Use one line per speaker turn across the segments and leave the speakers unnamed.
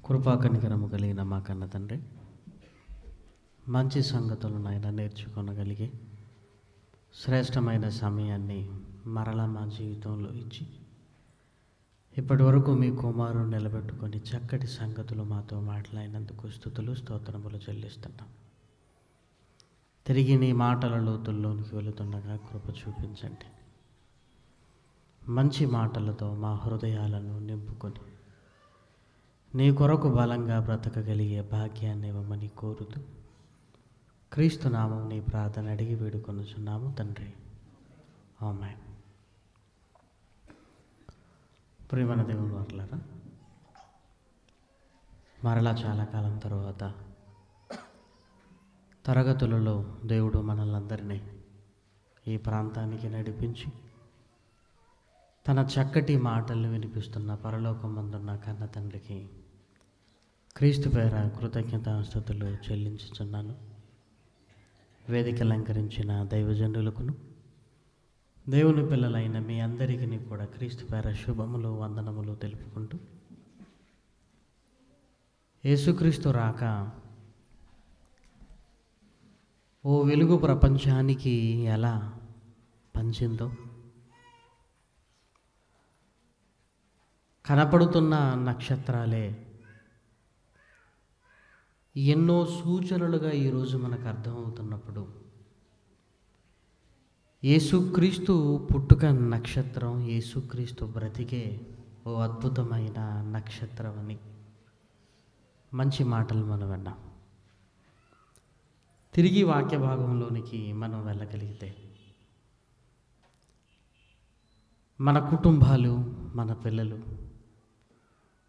కృపా కనికరము కలిగిన మా కన్న తండ్రి, మంచి సంగతులను ఆయన నేర్చుకొనగలిగే శ్రేష్టమైన సమయాన్ని మరలా మా జీవితంలో ఇచ్చి ఇప్పటి వరకు మీ కుమారుడు నిలబెట్టుకొని చక్కటి సంగతులు మాతో మాట్లాడినందుకు స్తుతులు స్తోత్రములు చెల్లిస్తున్నాం. తిరిగి నీ మాటల లోతుల్లోనికి వెళుతుండగా కృప చూపించండి. మంచి మాటలతో మా హృదయాలను నింపుకొని నీ కొరకు బలంగా బ్రతకగలిగే భాగ్యాన్ని ఇవ్వమని కోరుతూ క్రీస్తు నామం నీ ప్రార్థన అడిగి వేడుకొనుచున్నాము తండ్రి, ఆమేన్. ప్రియమైన దేవుని వారలారా, మరలా చాలా కాలం తర్వాత తరగతులలో దేవుడు మనల్ని ఈ ప్రాంతానికి నడిపించి తన చక్కటి మాటలను వినిపిస్తున్న పరలోకమందున్న కన్న తండ్రికి క్రీస్తు పేర కృతజ్ఞతాస్తుతులు చెల్లించుచున్నాను. వేదిక అలంకరించిన దైవజనులకును దేవుని పిల్లలైన మీ అందరికీ కూడా క్రీస్తు పేర శుభములు వందనములు తెలుపుకుంటూ, యేసుక్రీస్తు రాక ఓ వెలుగు ప్రపంచానికి ఎలా పంచిందో, కనపడుతున్న నక్షత్రాలే ఎన్నో సూచనలుగా ఈరోజు మనకు అర్థమవుతున్నప్పుడు, యేసుక్రీస్తు పుట్టుక నక్షత్రం, యేసుక్రీస్తు బ్రతికే ఓ అద్భుతమైన నక్షత్రం అని మంచి మాటలు మనం విన్నాం. తిరిగి వాక్య భాగంలోనికి మనం వెళ్ళగలిగితే మన కుటుంబాలు, మన పిల్లలు,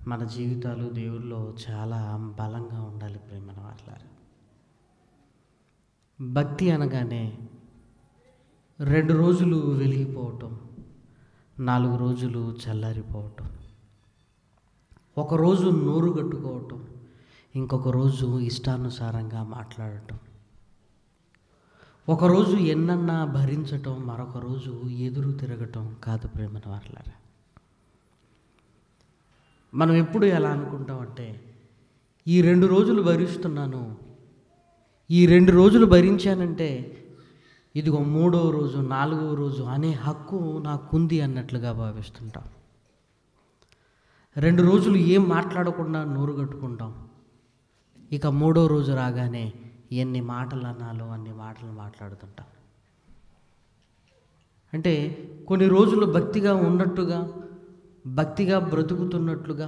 మన జీవితాలు దేవుళ్ళో చాలా బలంగా ఉండాలి. ప్రేమన వారలారా, భక్తి అనగానే 2 రోజులు వెలిగిపోవటం, 4 రోజులు చల్లారిపోవటం, ఒకరోజు నోరు కట్టుకోవటం, ఇంకొక రోజు ఇష్టానుసారంగా మాట్లాడటం, ఒకరోజు ఎన్నన్నా భరించటం, మరొక రోజు ఎదురు తిరగటం కాదు ప్రేమన వారలారా. మనం ఎప్పుడు ఎలా అనుకుంటామంటే, ఈ 2 రోజులు భరిస్తున్నాను, ఈ 2 రోజులు భరించానంటే ఇదిగో 3వ రోజు 4వ రోజు అనే హక్కు నాకుంది అన్నట్లుగా భావిస్తుంటాం. 2 రోజులు ఏం మాట్లాడకుండా నోరు కట్టుకుంటాం. ఇక 3వ రోజు రాగానే ఎన్ని మాటలు అనాలో అన్ని మాటలు మాట్లాడుతుంటాం. అంటే కొన్ని రోజులు భక్తిగా ఉన్నట్టుగా, భక్తిగా బ్రతుకుతున్నట్లుగా,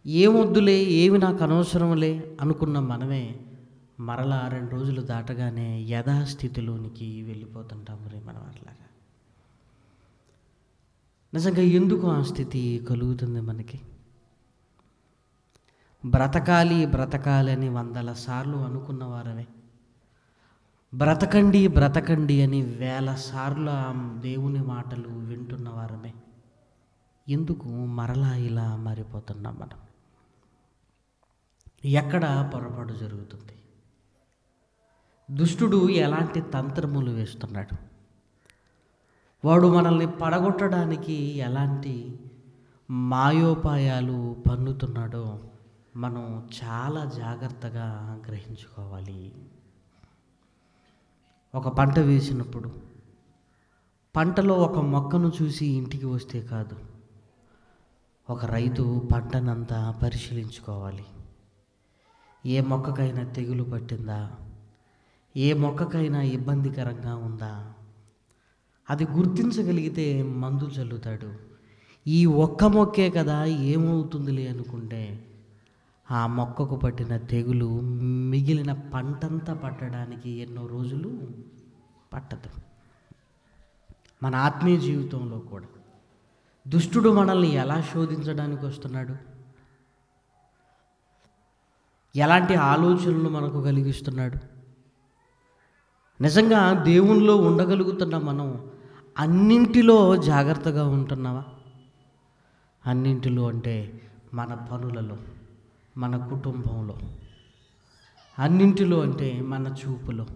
ఏమొద్దులే, ఏమి నాకు అనవసరంలే అనుకున్న మనమే మరలా 2 రోజులు దాటగానే యథాస్థితిలోనికి వెళ్ళిపోతుంటాం. మరి మనం అట్లాగా నిజంగా ఎందుకు ఆ స్థితి కలుగుతుంది మనకి? బ్రతకాలి బ్రతకాలి అని 100 సార్లు అనుకున్న వారమే, బ్రతకండి బ్రతకండి అని 1000 సార్లు ఆ దేవుని మాటలు వింటున్న వారమే ఎందుకు మరలా ఇలా మారిపోతున్నాం మనం? ఎక్కడ పొరపాటు జరుగుతుంది? దుష్టుడు ఎలాంటి తంత్రములు వేస్తున్నాడు? వాడు మనల్ని పడగొట్టడానికి ఎలాంటి మాయోపాయాలు పన్నుతున్నాడో మనం చాలా జాగ్రత్తగా గ్రహించుకోవాలి. ఒక పంట వేసినప్పుడు పంటలో ఒక మొక్కను చూసి ఇంటికి వస్తే కాదు, ఒక రైతు పంటనంతా పరిశీలించుకోవాలి. ఏ మొక్కకైనా తెగులు పట్టిందా, ఏ మొక్కకైనా ఇబ్బందికరంగా ఉందా, అది గుర్తించగలిగితే మందు చల్లుతాడు. ఈ ఒక్క మొక్కే కదా, ఏమవుతుందిలే అనుకుంటే ఆ మొక్కకు పట్టిన తెగులు మిగిలిన పంటంతా పట్టడానికి ఎన్నో రోజులు పట్టదు. మన ఆత్మీయ జీవితంలో కూడా దుష్టుడు మనల్ని ఎలా శోధించడానికి వస్తున్నాడు? ఎలాంటి ఆలోచనలు మనకు కలిగిస్తున్నాడు? నిజంగా దేవునిలో ఉండగలుగుతున్న మనం అన్నింటిలో జాగ్రత్తగా ఉంటున్నావా? అన్నింటిలో అంటే మన పనులలో, మన కుటుంబంలో, అన్నింటిలో అంటే మన చూపులో,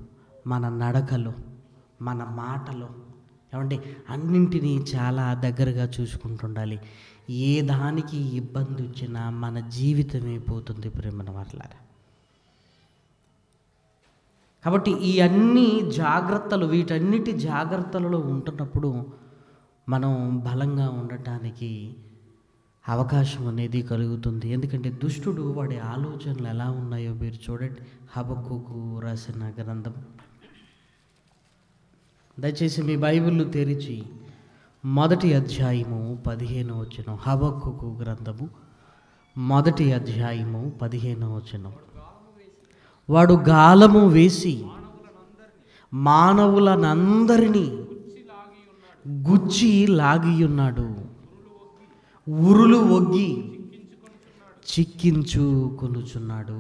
మన నడకలో, మన మాటలో, ఏమంటే అన్నింటినీ చాలా దగ్గరగా చూసుకుంటుండాలి. ఏ దానికి ఇబ్బంది వచ్చినా మన జీవితమే పోతుంది ప్రేమన వర్లారా. కాబట్టి ఈ అన్ని జాగ్రత్తలు, వీటన్నిటి జాగ్రత్తలలో ఉంటున్నప్పుడు మనం బలంగా ఉండటానికి అవకాశం అనేది కలుగుతుంది. ఎందుకంటే దుష్టుడు వాడి ఆలోచనలు ఎలా ఉన్నాయో మీరు చూడండి. హబక్కూకు రాసిన గ్రంథం, దయచేసి మీ బైబిల్ తెరిచి 1వ అధ్యాయము 15వ వచనం. హబక్కూకు గ్రంథము 1వ అధ్యాయము 15వ వచనం. వాడు గాలము వేసి మానవులనందరినీ గుచ్చి లాగియున్నాడు, ఉరులు ఒగ్గి చిక్కించుకొనుచున్నాడు.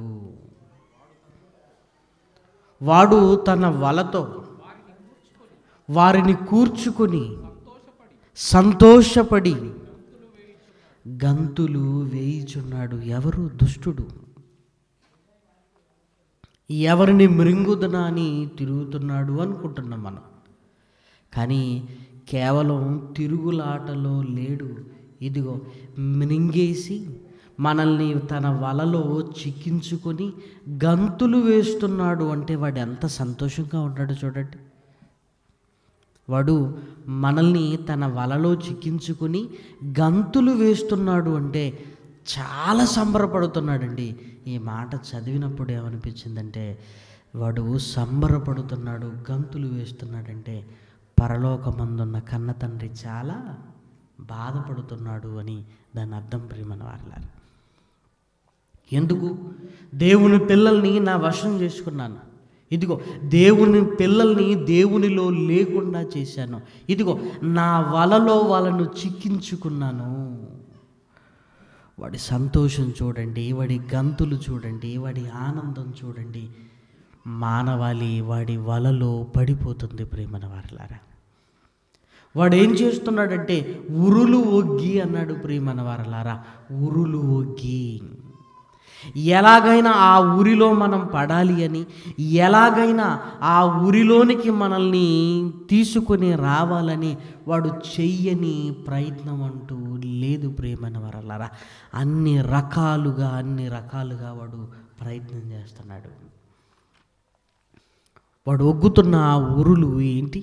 వాడు తన వలతో వారిని కూర్చుకొని సంతోషపడి గంతులు వేయుచున్నాడు. ఎవరు? దుష్టుడు. ఎవరిని మృంగుదనా అని తిరుగుతున్నాడు అనుకుంటున్నాం మనం. కానీ కేవలం తిరుగులాటలో లేడు. ఇదిగో మృంగేసి మనల్ని తన వలలో చిక్కించుకొని గంతులు వేస్తున్నాడు. అంటే వాడు ఎంత సంతోషంగా ఉన్నాడు చూడండి. వాడు మనల్ని తన వలలో చిక్కించుకొని గంతులు వేస్తున్నాడు అంటే చాలా సంబరపడుతున్నాడండి. ఈ మాట చదివినప్పుడు ఏమనిపించిందంటే, వాడు సంబరపడుతున్నాడు, గంతులు వేస్తున్నాడంటే పరలోకమందున్న కన్న తండ్రి చాలా బాధపడుతున్నాడు అని దాని అర్థం ప్రియమైన వారలారా. ఎందుకు? దేవుని పిల్లల్ని నా వశం చేసుకున్నాను. ఇదిగో దేవుని పిల్లల్ని దేవునిలో లేకుండా చేశాను. ఇదిగో నా వలలో వాళ్ళను చిక్కించుకున్నాను. వాడి సంతోషం చూడండి, వాడి గంతులు చూడండి, వాడి ఆనందం చూడండి. మానవాళి వాడి వలలో పడిపోతుంది ప్రేమన వారలారా. వాడు ఏం చేస్తున్నాడంటే ఉరులు ఒగ్గి అన్నాడు ప్రేమన వారలారా. ఉరులు ఒగ్గి ఎలాగైనా ఆ ఊరిలో మనం పడాలి అని, ఎలాగైనా ఆ ఊరిలోనికి మనల్ని తీసుకొని రావాలని వాడు చెయ్యని ప్రయత్నం అంటూ లేదు ప్రేమన వరలారా. అన్ని రకాలుగా వాడు ప్రయత్నం చేస్తున్నాడు. వాడు ఒగ్గుతున్న ఆ ఉరులు ఏంటి?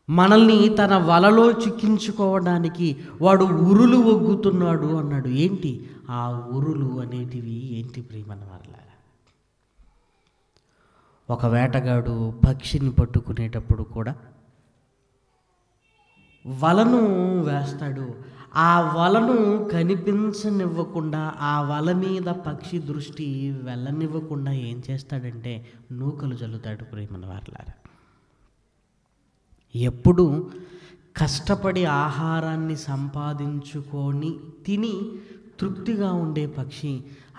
మనల్ని తన వలలో చిక్కించుకోవడానికి వాడు ఉరులు ఒగ్గుతున్నాడు అన్నాడు. ఏంటి ఆ ఉరులు అనేటివి? ఏంటి ప్రియమన్న వారలారా? ఒక వేటగాడు పక్షిని పట్టుకునేటప్పుడు కూడా వలను వేస్తాడు. ఆ వలను కనిపించనివ్వకుండా, ఆ వల మీద పక్షి దృష్టి వెళ్ళనివ్వకుండా ఏం చేస్తాడంటే నూకలు జల్లుతాడు ప్రియమన్న వారలారా. ఎప్పుడు కష్టపడి ఆహారాన్ని సంపాదించుకొని తిని తృప్తిగా ఉండే పక్షి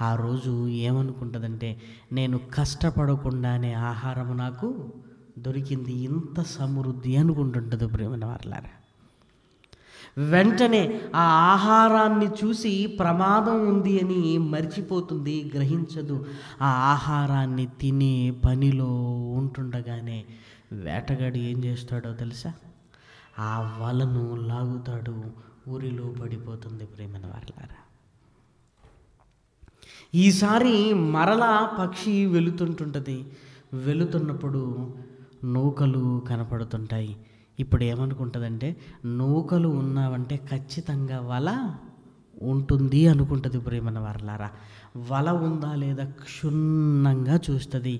ఆ రోజు ఏమనుకుంటుందంటే, నేను కష్టపడకుండానే ఆహారం నాకు దొరికింది, ఇంత సమృద్ధి అనుకుంటుంటుంది ప్రేమన వారలారా. వెంటనే ఆ ఆహారాన్ని చూసి ప్రమాదం ఉంది అని మర్చిపోతుంది, గ్రహించదు. ఆ ఆహారాన్ని తినే పనిలో ఉంటుండగానే వేటగాడు ఏం చేస్తాడో తెలుసా? ఆ వలను లాగుతాడు, ఊరిలో పడిపోతుంది ప్రేమన వారలారా. ఈసారి మరలా పక్షి వెళుతుంటుంది. వెళుతున్నప్పుడు నూకలు కనపడుతుంటాయి. ఇప్పుడు ఏమనుకుంటుందంటే, నూకలు ఉన్నావంటే ఖచ్చితంగా వల ఉంటుంది అనుకుంటుంది ప్రేమన వారలారా. వల ఉందా లేదా క్షుణ్ణంగా చూస్తుంది.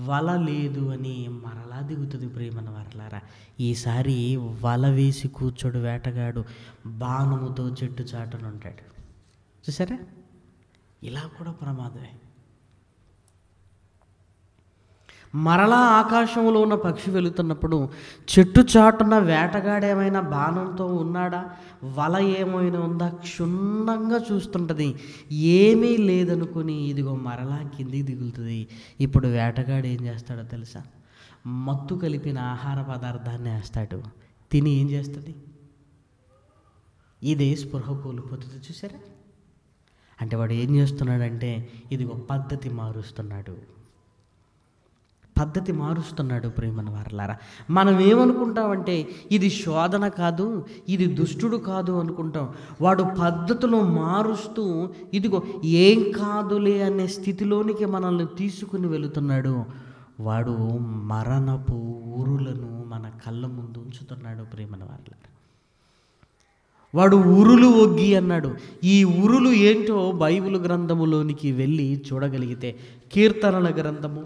వల లేదు అని మరలా దిగుతుంది ప్రేమన వారలారా. ఈసారి వల వేసి కూర్చోడు వేటగాడు, బాణముతో చెట్టు చాటున ఉంటాడు. చూసారా? ఇలా కూడా ప్రమాదమే. మరలా ఆకాశంలో ఉన్న పక్షి వెళుతున్నప్పుడు చెట్టు చాటున వేటగాడేమైనా బాణంతో ఉన్నాడా, వల ఏమైనా ఉందా క్షుణ్ణంగా చూస్తుంటుంది. ఏమీ లేదనుకుని ఇదిగో మరలా కిందికి దిగులుతుంది. ఇప్పుడు వేటగాడు ఏం చేస్తాడో తెలుసా? మత్తు కలిపిన ఆహార పదార్థాన్ని వేస్తాడు. తిని ఏం చేస్తుంది? ఇదే స్పృహ కోల్పోతుంది. చూసారా? అంటే వాడు ఏం చేస్తున్నాడంటే ఇదిగో పద్ధతి మారుస్తున్నాడు. పద్ధతి మారుస్తున్నాడు ప్రేమను వారలారా. మనం ఏమనుకుంటామంటే ఇది శోధన కాదు, ఇది దుష్టుడు కాదు అనుకుంటాం. వాడు పద్ధతులు మారుస్తూ ఇదిగో ఏం కాదులే అనే స్థితిలోనికి మనల్ని తీసుకుని వెళుతున్నాడు. వాడు మరణపు ఊరులను మన కళ్ళ ముందు ఉంచుతున్నాడు ప్రేమను వారలారా. వాడు ఉరులు ఒగ్గి అన్నాడు. ఈ ఉరులు ఏంటో బైబిల్ గ్రంథములోనికి వెళ్ళి చూడగలిగితే కీర్తనల గ్రంథము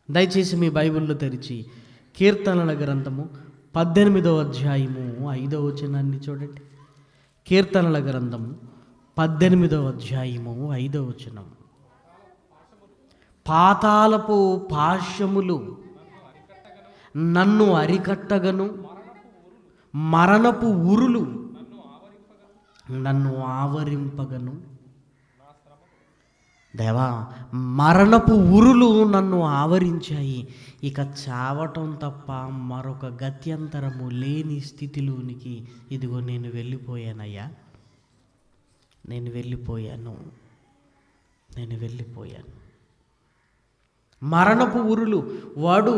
దయచేసి మీ బైబిల్లో తెరిచి కీర్తనల గ్రంథము 18వ అధ్యాయము 5వ వచనాన్ని చూడండి. కీర్తనల గ్రంథము 18వ అధ్యాయము 5వ వచనం. పాతాళపు పాశములు నన్ను అరికట్టగను, మరణపు ఉరులు నన్ను ఆవరింపగను. దేవా, మరణపు ఉరులు నన్ను ఆవరించాయి. ఇక చావటం తప్ప మరొక గత్యంతరము లేని స్థితిలోనికి ఇదిగో నేను వెళ్ళిపోయానయ్యా, నేను వెళ్ళిపోయాను. మరణపు ఉరులు, వాడు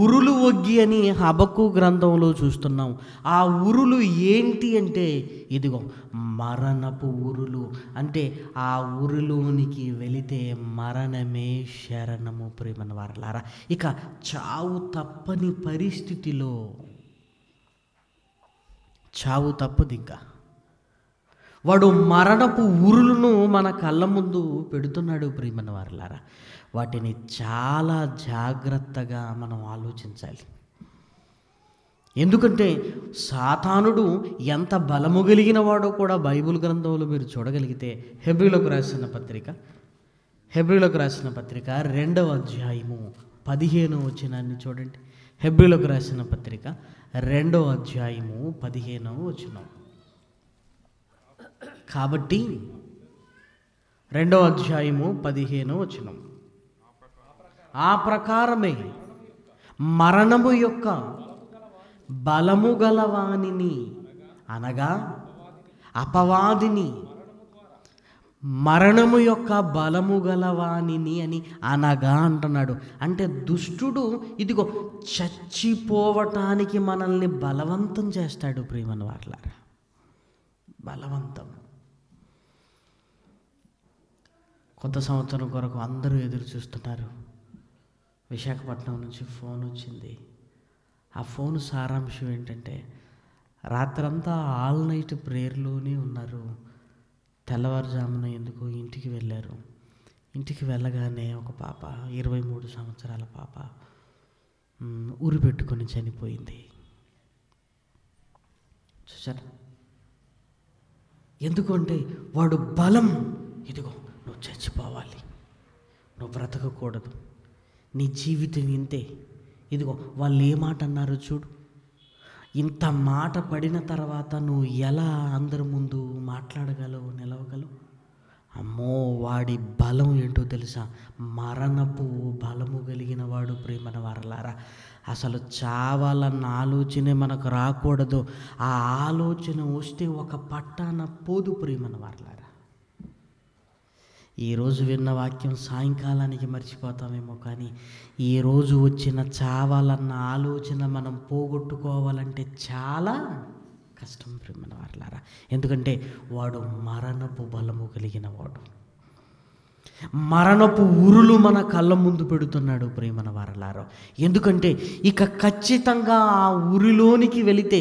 ఉరులు ఒగ్గి అని హబక్కు గ్రంథంలో చూస్తున్నాం. ఆ ఉరులు ఏంటి అంటే ఇదిగో మరణపు ఉరులు. అంటే ఆ ఉరులోనికి వెళితే మరణమే శరణము ప్రేమన వారలారా. ఇక చావు తప్పని పరిస్థితిలో, చావు తప్పదు. ఇంకా వాడు మరణపు ఉరులను మన కళ్ళ ముందు పెడుతున్నాడు ప్రేమన వారలారా. వాటిని చాలా జాగ్రత్తగా మనం ఆలోచించాలి. ఎందుకంటే సాతానుడు ఎంత బలము కలిగిన వాడో కూడా బైబిల్ గ్రంథంలో మీరు చూడగలిగితే హెబ్రీలకు రాసిన పత్రిక 2వ అధ్యాయము 15వ వచనాన్ని చూడండి. హెబ్రీలకు రాసిన పత్రిక 2వ అధ్యాయము 15వ వచనం. కాబట్టి 2వ అధ్యాయము 15వ వచనం. ఆ ప్రకారమే మరణము యొక్క బలము గలవానిని, అనగా అపవాదిని, మరణము యొక్క బలము గలవానిని అని అనగా అంటున్నాడు. అంటే దుష్టుడు ఇదిగో చచ్చిపోవటానికి మనల్ని బలవంతం చేస్తాడు ప్రియమైన వారలారా. బలవంతం. కొత్త సంవత్సరం కొరకు అందరూ ఎదురు చూస్తున్నారు. విశాఖపట్నం నుంచి ఫోన్ వచ్చింది. ఆ ఫోన్ సారాంశం ఏంటంటే, రాత్రంతా ఆల్ నైట్ ప్రేయర్లోనే ఉన్నారు. తెల్లవారుజామున ఎందుకు ఇంటికి వెళ్ళారు. ఇంటికి వెళ్ళగానే ఒక పాప, 23 సంవత్సరాల పాప ఉరి పెట్టుకొని చనిపోయింది. చూసారా? ఎందుకంటే వాడు బలం, ఇదిగో నువ్వు చచ్చిపోవాలి, నువ్వు బ్రతకకూడదు, నీ జీవితం ఇంతే. ఇదిగో వాళ్ళు ఏ మాట అన్నారో చూడు. ఇంత మాట పడిన తర్వాత నువ్వు ఎలా అందరి ముందు మాట్లాడగలవు, నిలవగలవు? అమ్మో, వాడి బలం ఏంటో తెలుసా? మరణపు బలము కలిగిన వాడు ప్రేమన వారలారా. అసలు చావాలన్న ఆలోచనే మనకు రాకూడదు. ఆ ఆలోచన వస్తే ఒక పట్టాన పోదు ప్రేమన వారలారా. ఈరోజు విన్న వాక్యం సాయంకాలానికి మర్చిపోతామేమో, కానీ ఈరోజు వచ్చిన చావాలన్న ఆలోచన మనం పోగొట్టుకోవాలంటే చాలా కష్టం ప్రియమైన వారలారా. ఎందుకంటే వాడు మరణపు బలము కలిగిన వాడు. మరణపు ఉరులు మన కళ్ళ ముందు పెడుతున్నాడు ప్రియమైన వారలారా. ఎందుకంటే ఇక ఖచ్చితంగా ఆ ఉరిలోనికి వెళితే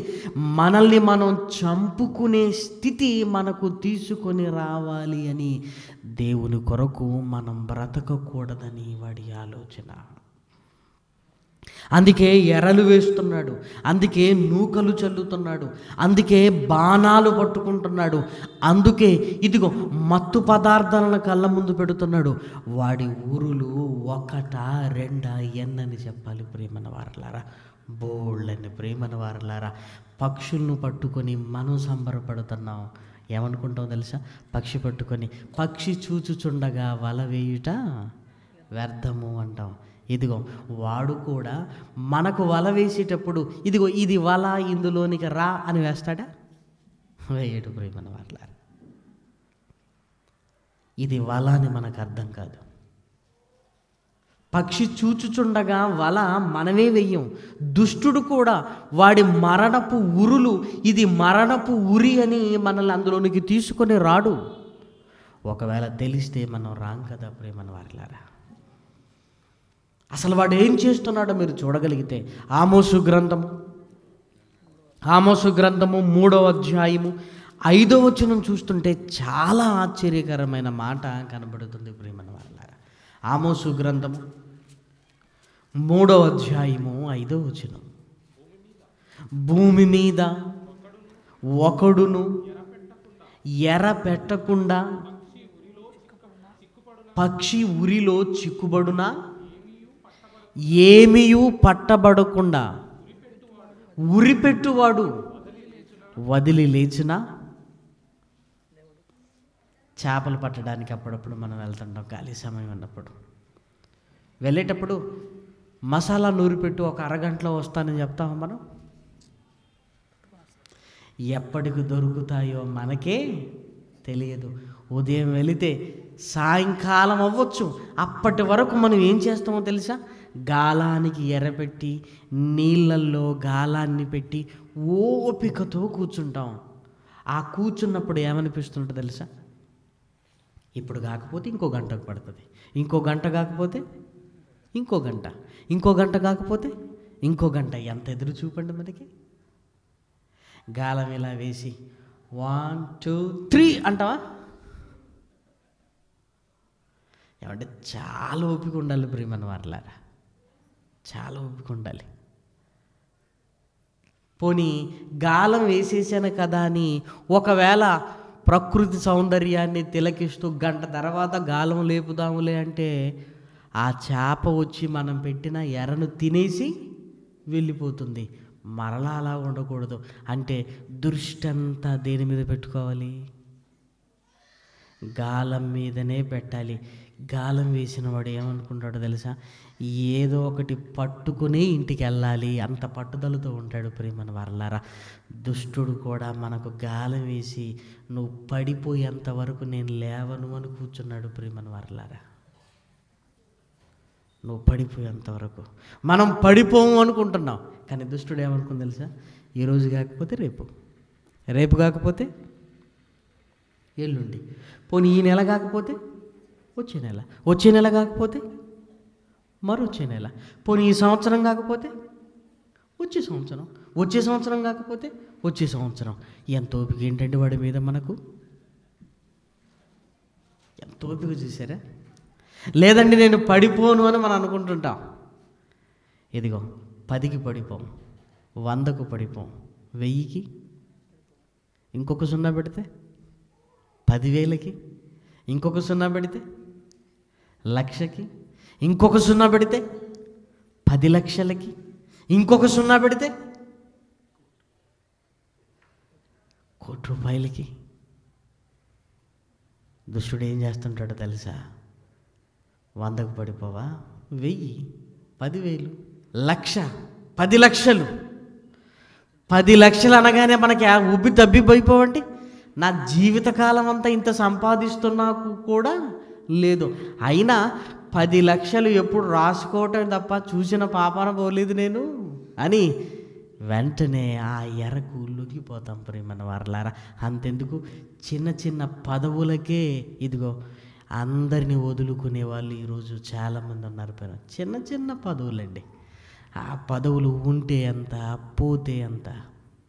మనల్ని మనం చంపుకునే స్థితి మనకు తీసుకొని రావాలి అని దేవుని కొరకు మనం బ్రతకకూడదని వాడి ఆలోచన. అందుకే ఎరలు వేస్తున్నాడు, అందుకే నూకలు చల్లుతున్నాడు, అందుకే బాణాలు పట్టుకుంటున్నాడు, అందుకే ఇదిగో మత్తు పదార్థాలను కళ్ళ ముందు పెడుతున్నాడు. వాడి ఊరులు 1, 2 ఎన్నని చెప్పాలి ప్రేమన వారలారా. బోళ్ళని ప్రేమన వారలారా. పక్షులను పట్టుకొని మనం సంబరపడుతున్నాం. ఏమనుకుంటాం తెలుసా? పక్షి పట్టుకొని పక్షి చూచుచుండగా వల వేయుట వ్యర్థము అంటాం. ఇదిగో వాడు కూడా మనకు వల వేసేటప్పుడు ఇదిగో ఇది వల, ఇందులోనికి రా అని వేస్తాడా? వేయడు ప్రేమన వారలారా. ఇది వల అని మనకు అర్థం కాదు. పక్షి చూచుచుండగా వల మనమే వెయ్యం. దుష్టుడు కూడా వాడి మరణపు ఉరులు, ఇది మరణపు ఉరి అని మనల్ని అందులోనికి తీసుకొని రాడు. ఒకవేళ తెలిస్తే మనం రాం కదా ప్రేమను వారిలారా. అసలు వాడు ఏం చేస్తున్నాడో మీరు చూడగలిగితే ఆమోసు గ్రంథము 3వ అధ్యాయము 5వ వచనం చూస్తుంటే చాలా ఆశ్చర్యకరమైన మాట కనబడుతుంది ప్రేమను వారిలారా. ఆమోసు గ్రంథము 3వ అధ్యాయము 5వ వచనం, భూమి మీద ఒకడును ఎర పెట్టకుండా పక్షి ఉరిలో చిక్కుబడునా, ఏమీయూ పట్టబడకుండా ఉరిపెట్టువాడు వదిలి లేచినా. చేపలు పట్టడానికి అప్పుడప్పుడు మనం వెళ్తుంటాం ఖాళీ సమయం ఉన్నప్పుడు. వెళ్ళేటప్పుడు మసాలా నూరిపెట్టు, ఒక అరగంటలో వస్తానని చెప్తాము మనం. ఎప్పటికి దొరుకుతాయో మనకే తెలియదు. ఉదయం వెళితే సాయంకాలం అవ్వచ్చు. అప్పటి వరకు మనం ఏం చేస్తామో తెలుసా? గాలానికి ఎర్రపెట్టి నీళ్ళల్లో గాలాన్ని పెట్టి ఓపికతో కూర్చుంటాం. ఆ కూర్చున్నప్పుడు ఏమనిపిస్తుంటుందో తెలుసా? ఇప్పుడు కాకపోతే ఇంకో గంటకు పడుతుంది, ఇంకో గంట కాకపోతే ఇంకో గంట, ఇంకో గంట కాకపోతే ఇంకో గంట. ఎంత ఎదురు చూపండి మనకి. గాలం ఇలా వేసి 1 2 3 అంటావా? ఏమంటే చాలా ఓపిక ఉండాలి ప్రియమైన వారలారా, చాలా ఓపిక ఉండాలి. పోనీ గాలం వేసేసాను కదా అని ఒకవేళ ప్రకృతి సౌందర్యాన్ని తిలకిస్తూ గంట తర్వాత గాలం లేపుదాములే అంటే ఆ చేప వచ్చి మనం పెట్టిన ఎరను తినేసి వెళ్ళిపోతుంది. మరలా అలా ఉండకూడదు. అంటే దృష్టి అంతా దేని మీద పెట్టుకోవాలి? గాలం మీదనే పెట్టాలి. గాలం వేసిన వాడు ఏమనుకుంటాడో తెలుసా? ఏదో ఒకటి పట్టుకుని ఇంటికి వెళ్ళాలి, అంత పట్టుదలతో ఉంటాడు ప్రియమైన వారలారా. దుష్టుడు కూడా మనకు గాలం వేసి నువ్వు పడిపోయేంత వరకు నేను లేవను అని కూర్చున్నాడు ప్రియమైన వారలారా. నువ్వు పడిపోయేంత వరకు మనం పడిపోము అనుకుంటున్నాం, కానీ దుష్టుడు ఏమనుకుంది తెలుసా? ఈరోజు కాకపోతే రేపు, రేపు కాకపోతే ఎల్లుండి, పోనీ ఈ నెల కాకపోతే వచ్చే నెల, వచ్చే నెల కాకపోతే మరొచ్చే నెల, పోనీ ఈ సంవత్సరం కాకపోతే వచ్చే సంవత్సరం, వచ్చే సంవత్సరం కాకపోతే వచ్చే సంవత్సరం. ఎంత ఓపిక ఏంటంటే వాడి మీద మనకు, ఎంత ఓపిక చూసారా? లేదండి నేను పడిపోను అని మనం అనుకుంటుంటాం. ఇదిగో 10కి పడిపోం, 100కు పడిపోం, 1000కి ఇంకొక 0 పెడితే, 10,000కి ఇంకొక 0 పెడితే, 1,00,000కి ఇంకొక 0 పెడితే, 10 లక్షలకి ఇంకొక 0 పెడితే, ₹1,00,000కి. దుష్టుడు ఏం చేస్తుంటాడో తెలుసా? 100కు పడిపోవా, 1000, 10,000, 1,00,000, 10 లక్షలు. 10 లక్షలు అనగానే మనకి ఉబ్బి తబ్బిపోయిపోవండి. నా జీవితకాలం అంతా ఇంత సంపాదిస్తున్నాకు కూడా లేదు, అయినా 10 లక్షలు ఎప్పుడు రాసుకోవటం తప్ప చూసిన పాపాన పోలేదు నేను అని వెంటనే ఆ ఎరకు లొంగిపోతాం ప్రియమైన వారలారా. అంతెందుకు, చిన్న చిన్న పదవులకే ఇదిగో అందరినీ వదులుకునే వాళ్ళు ఈరోజు చాలామంది ఉన్నారు. చిన్న చిన్న పదవులండి. ఆ పదవులు ఉంటే ఎంత, పోతే ఎంత,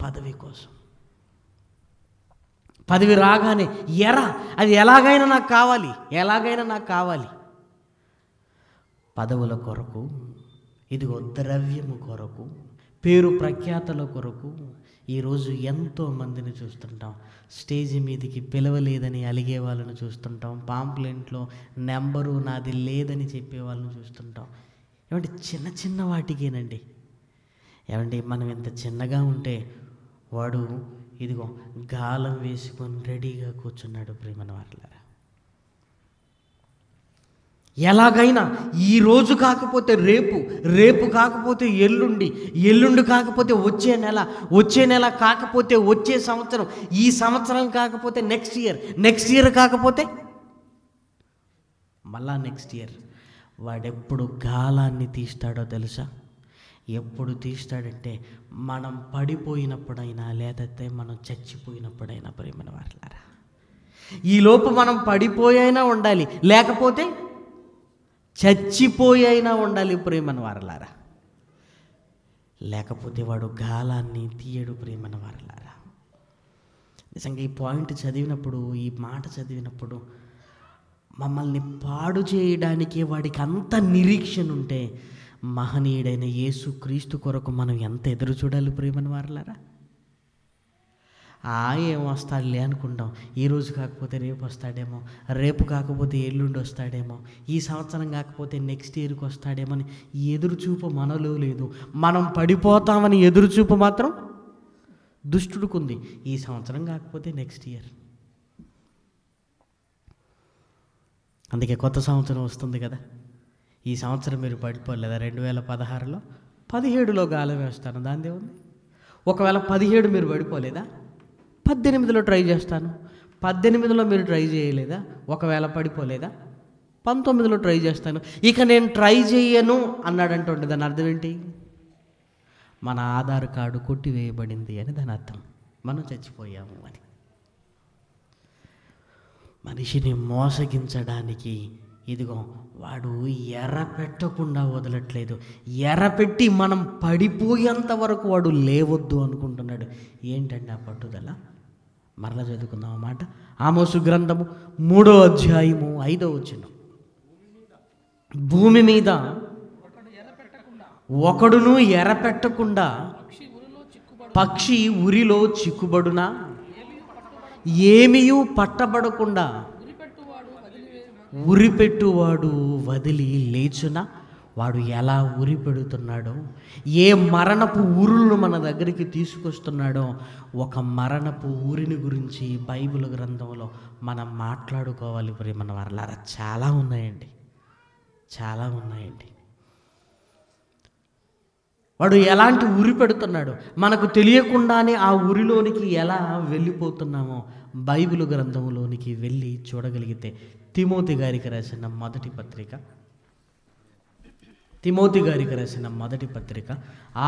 పదవి కోసం. పదవి రాగానే అది ఎలాగైనా నాకు కావాలి, ఎలాగైనా నాకు కావాలి. పదవుల కొరకు, ఇదిగో ద్రవ్యము కొరకు, పేరు ప్రఖ్యాతల కొరకు ఈరోజు ఎంతో మందిని చూస్తుంటాం. స్టేజి మీదకి పిలవలేదని అలిగే వాళ్ళని చూస్తుంటాం. పాంప్లెంట్లో నెంబరు నాది లేదని చెప్పే వాళ్ళని చూస్తుంటాం. ఏమంటే చిన్న చిన్న వాటికేనండి. ఏమంటే మనం ఎంత చిన్నగా ఉంటే వాడు ఇదిగో గాలం వేసుకొని రెడీగా కూర్చున్నాడు ప్రియమైన వారలారా. ఎలాగైనా ఈరోజు కాకపోతే రేపు, రేపు కాకపోతే ఎల్లుండి, ఎల్లుండి కాకపోతే వచ్చే నెల, వచ్చే నెల కాకపోతే వచ్చే సంవత్సరం, ఈ సంవత్సరం కాకపోతే నెక్స్ట్ ఇయర్, నెక్స్ట్ ఇయర్ కాకపోతే మళ్ళా నెక్స్ట్ ఇయర్. వాడెప్పుడు గాలాన్ని తీస్తాడో తెలుసా? ఎప్పుడు తీస్తాడంటే మనం పడిపోయినప్పుడైనా, లేదంటే మనం చచ్చిపోయినప్పుడైనా. ప్రియమైన వారలారా, ఈలోపు మనం పడిపోయైనా ఉండాలి, లేకపోతే చచ్చిపోయైనా ఉండాలి. ప్రియమైన వారలారా, లేకపోతే వాడు గాలాన్ని తీయడు. ప్రియమైన వారలారా, నిజంగా ఈ పాయింట్ చదివినప్పుడు, ఈ మాట చదివినప్పుడు మమ్మల్ని పాడు చేయడానికి వాడికి అంత నిరీక్షణ ఉంటే, మహనీయుడైన యేసు క్రీస్తు కొరకు మనం ఎంత ఎదురు చూడాలి. ప్రియమైన వారలారా, ఏం వస్తాడులే అనుకుంటాం. ఈరోజు కాకపోతే రేపు వస్తాడేమో, రేపు కాకపోతే ఎల్లుండి వస్తాడేమో, ఈ సంవత్సరం కాకపోతే నెక్స్ట్ ఇయర్కి వస్తాడేమో అని ఎదురుచూపు మనలో లేదు. మనం పడిపోతామని ఎదురుచూపు మాత్రం దుష్టుడికుంది. ఈ సంవత్సరం కాకపోతే నెక్స్ట్ ఇయర్. అందుకే కొత్త సంవత్సరం వస్తుంది కదా, ఈ సంవత్సరం మీరు పడిపోలేదా? 2016లో 17లో గాలం వేస్తాను, దానిదే ఉంది. ఒకవేళ 17 మీరు పడిపోలేదా? 18లో ట్రై చేస్తాను. 18లో మీరు ట్రై చేయలేదా? ఒకవేళ పడిపోలేదా? 19లో ట్రై చేస్తాను. ఇక నేను ట్రై చేయను అన్నాడంటే దాని అర్థం ఏంటి? మన ఆధార్ కార్డు కొట్టివేయబడింది అని దాని అర్థం. మనం చచ్చిపోయాము అని. మనిషిని మోసగించడానికి ఇదిగో వాడు ఎర్ర పెట్టకుండా వదలట్లేదు. ఎర్ర పెట్టి మనం పడిపోయేంత వరకు వాడు లేవద్దు అనుకుంటున్నాడు. ఏంటండి ఆ పట్టుదల? మరలా చదువుకుందాం ఆ మాట. ఆమోసు గ్రంథము 3వ అధ్యాయము 5వ వచనం. భూమి మీద ఒకడును ఎర్ర పెట్టకుండా పక్షి ఉరిలో చిక్కుబడునా, ఏమీయూ పట్టబడకుండా ఉరిపెట్టువాడు వదిలి లేచునా. వాడు ఎలా ఉరి పెడుతున్నాడో, ఏ మరణపు ఊరులను మన దగ్గరికి తీసుకొస్తున్నాడో, ఒక మరణపు ఊరిని గురించి బైబిల్ గ్రంథంలో మనం మాట్లాడుకోవాలి. ప్రియమైన వారలారా, చాలా ఉన్నాయండి, చాలా ఉన్నాయండి. వాడు ఎలాంటి ఉరి పెడుతున్నాడు, మనకు తెలియకుండానే ఆ ఉరిలోనికి ఎలా వెళ్ళిపోతున్నామో బైబిల్ గ్రంథంలోనికి వెళ్ళి చూడగలిగితే, తిమోతి గారికి రాసిన మొదటి పత్రిక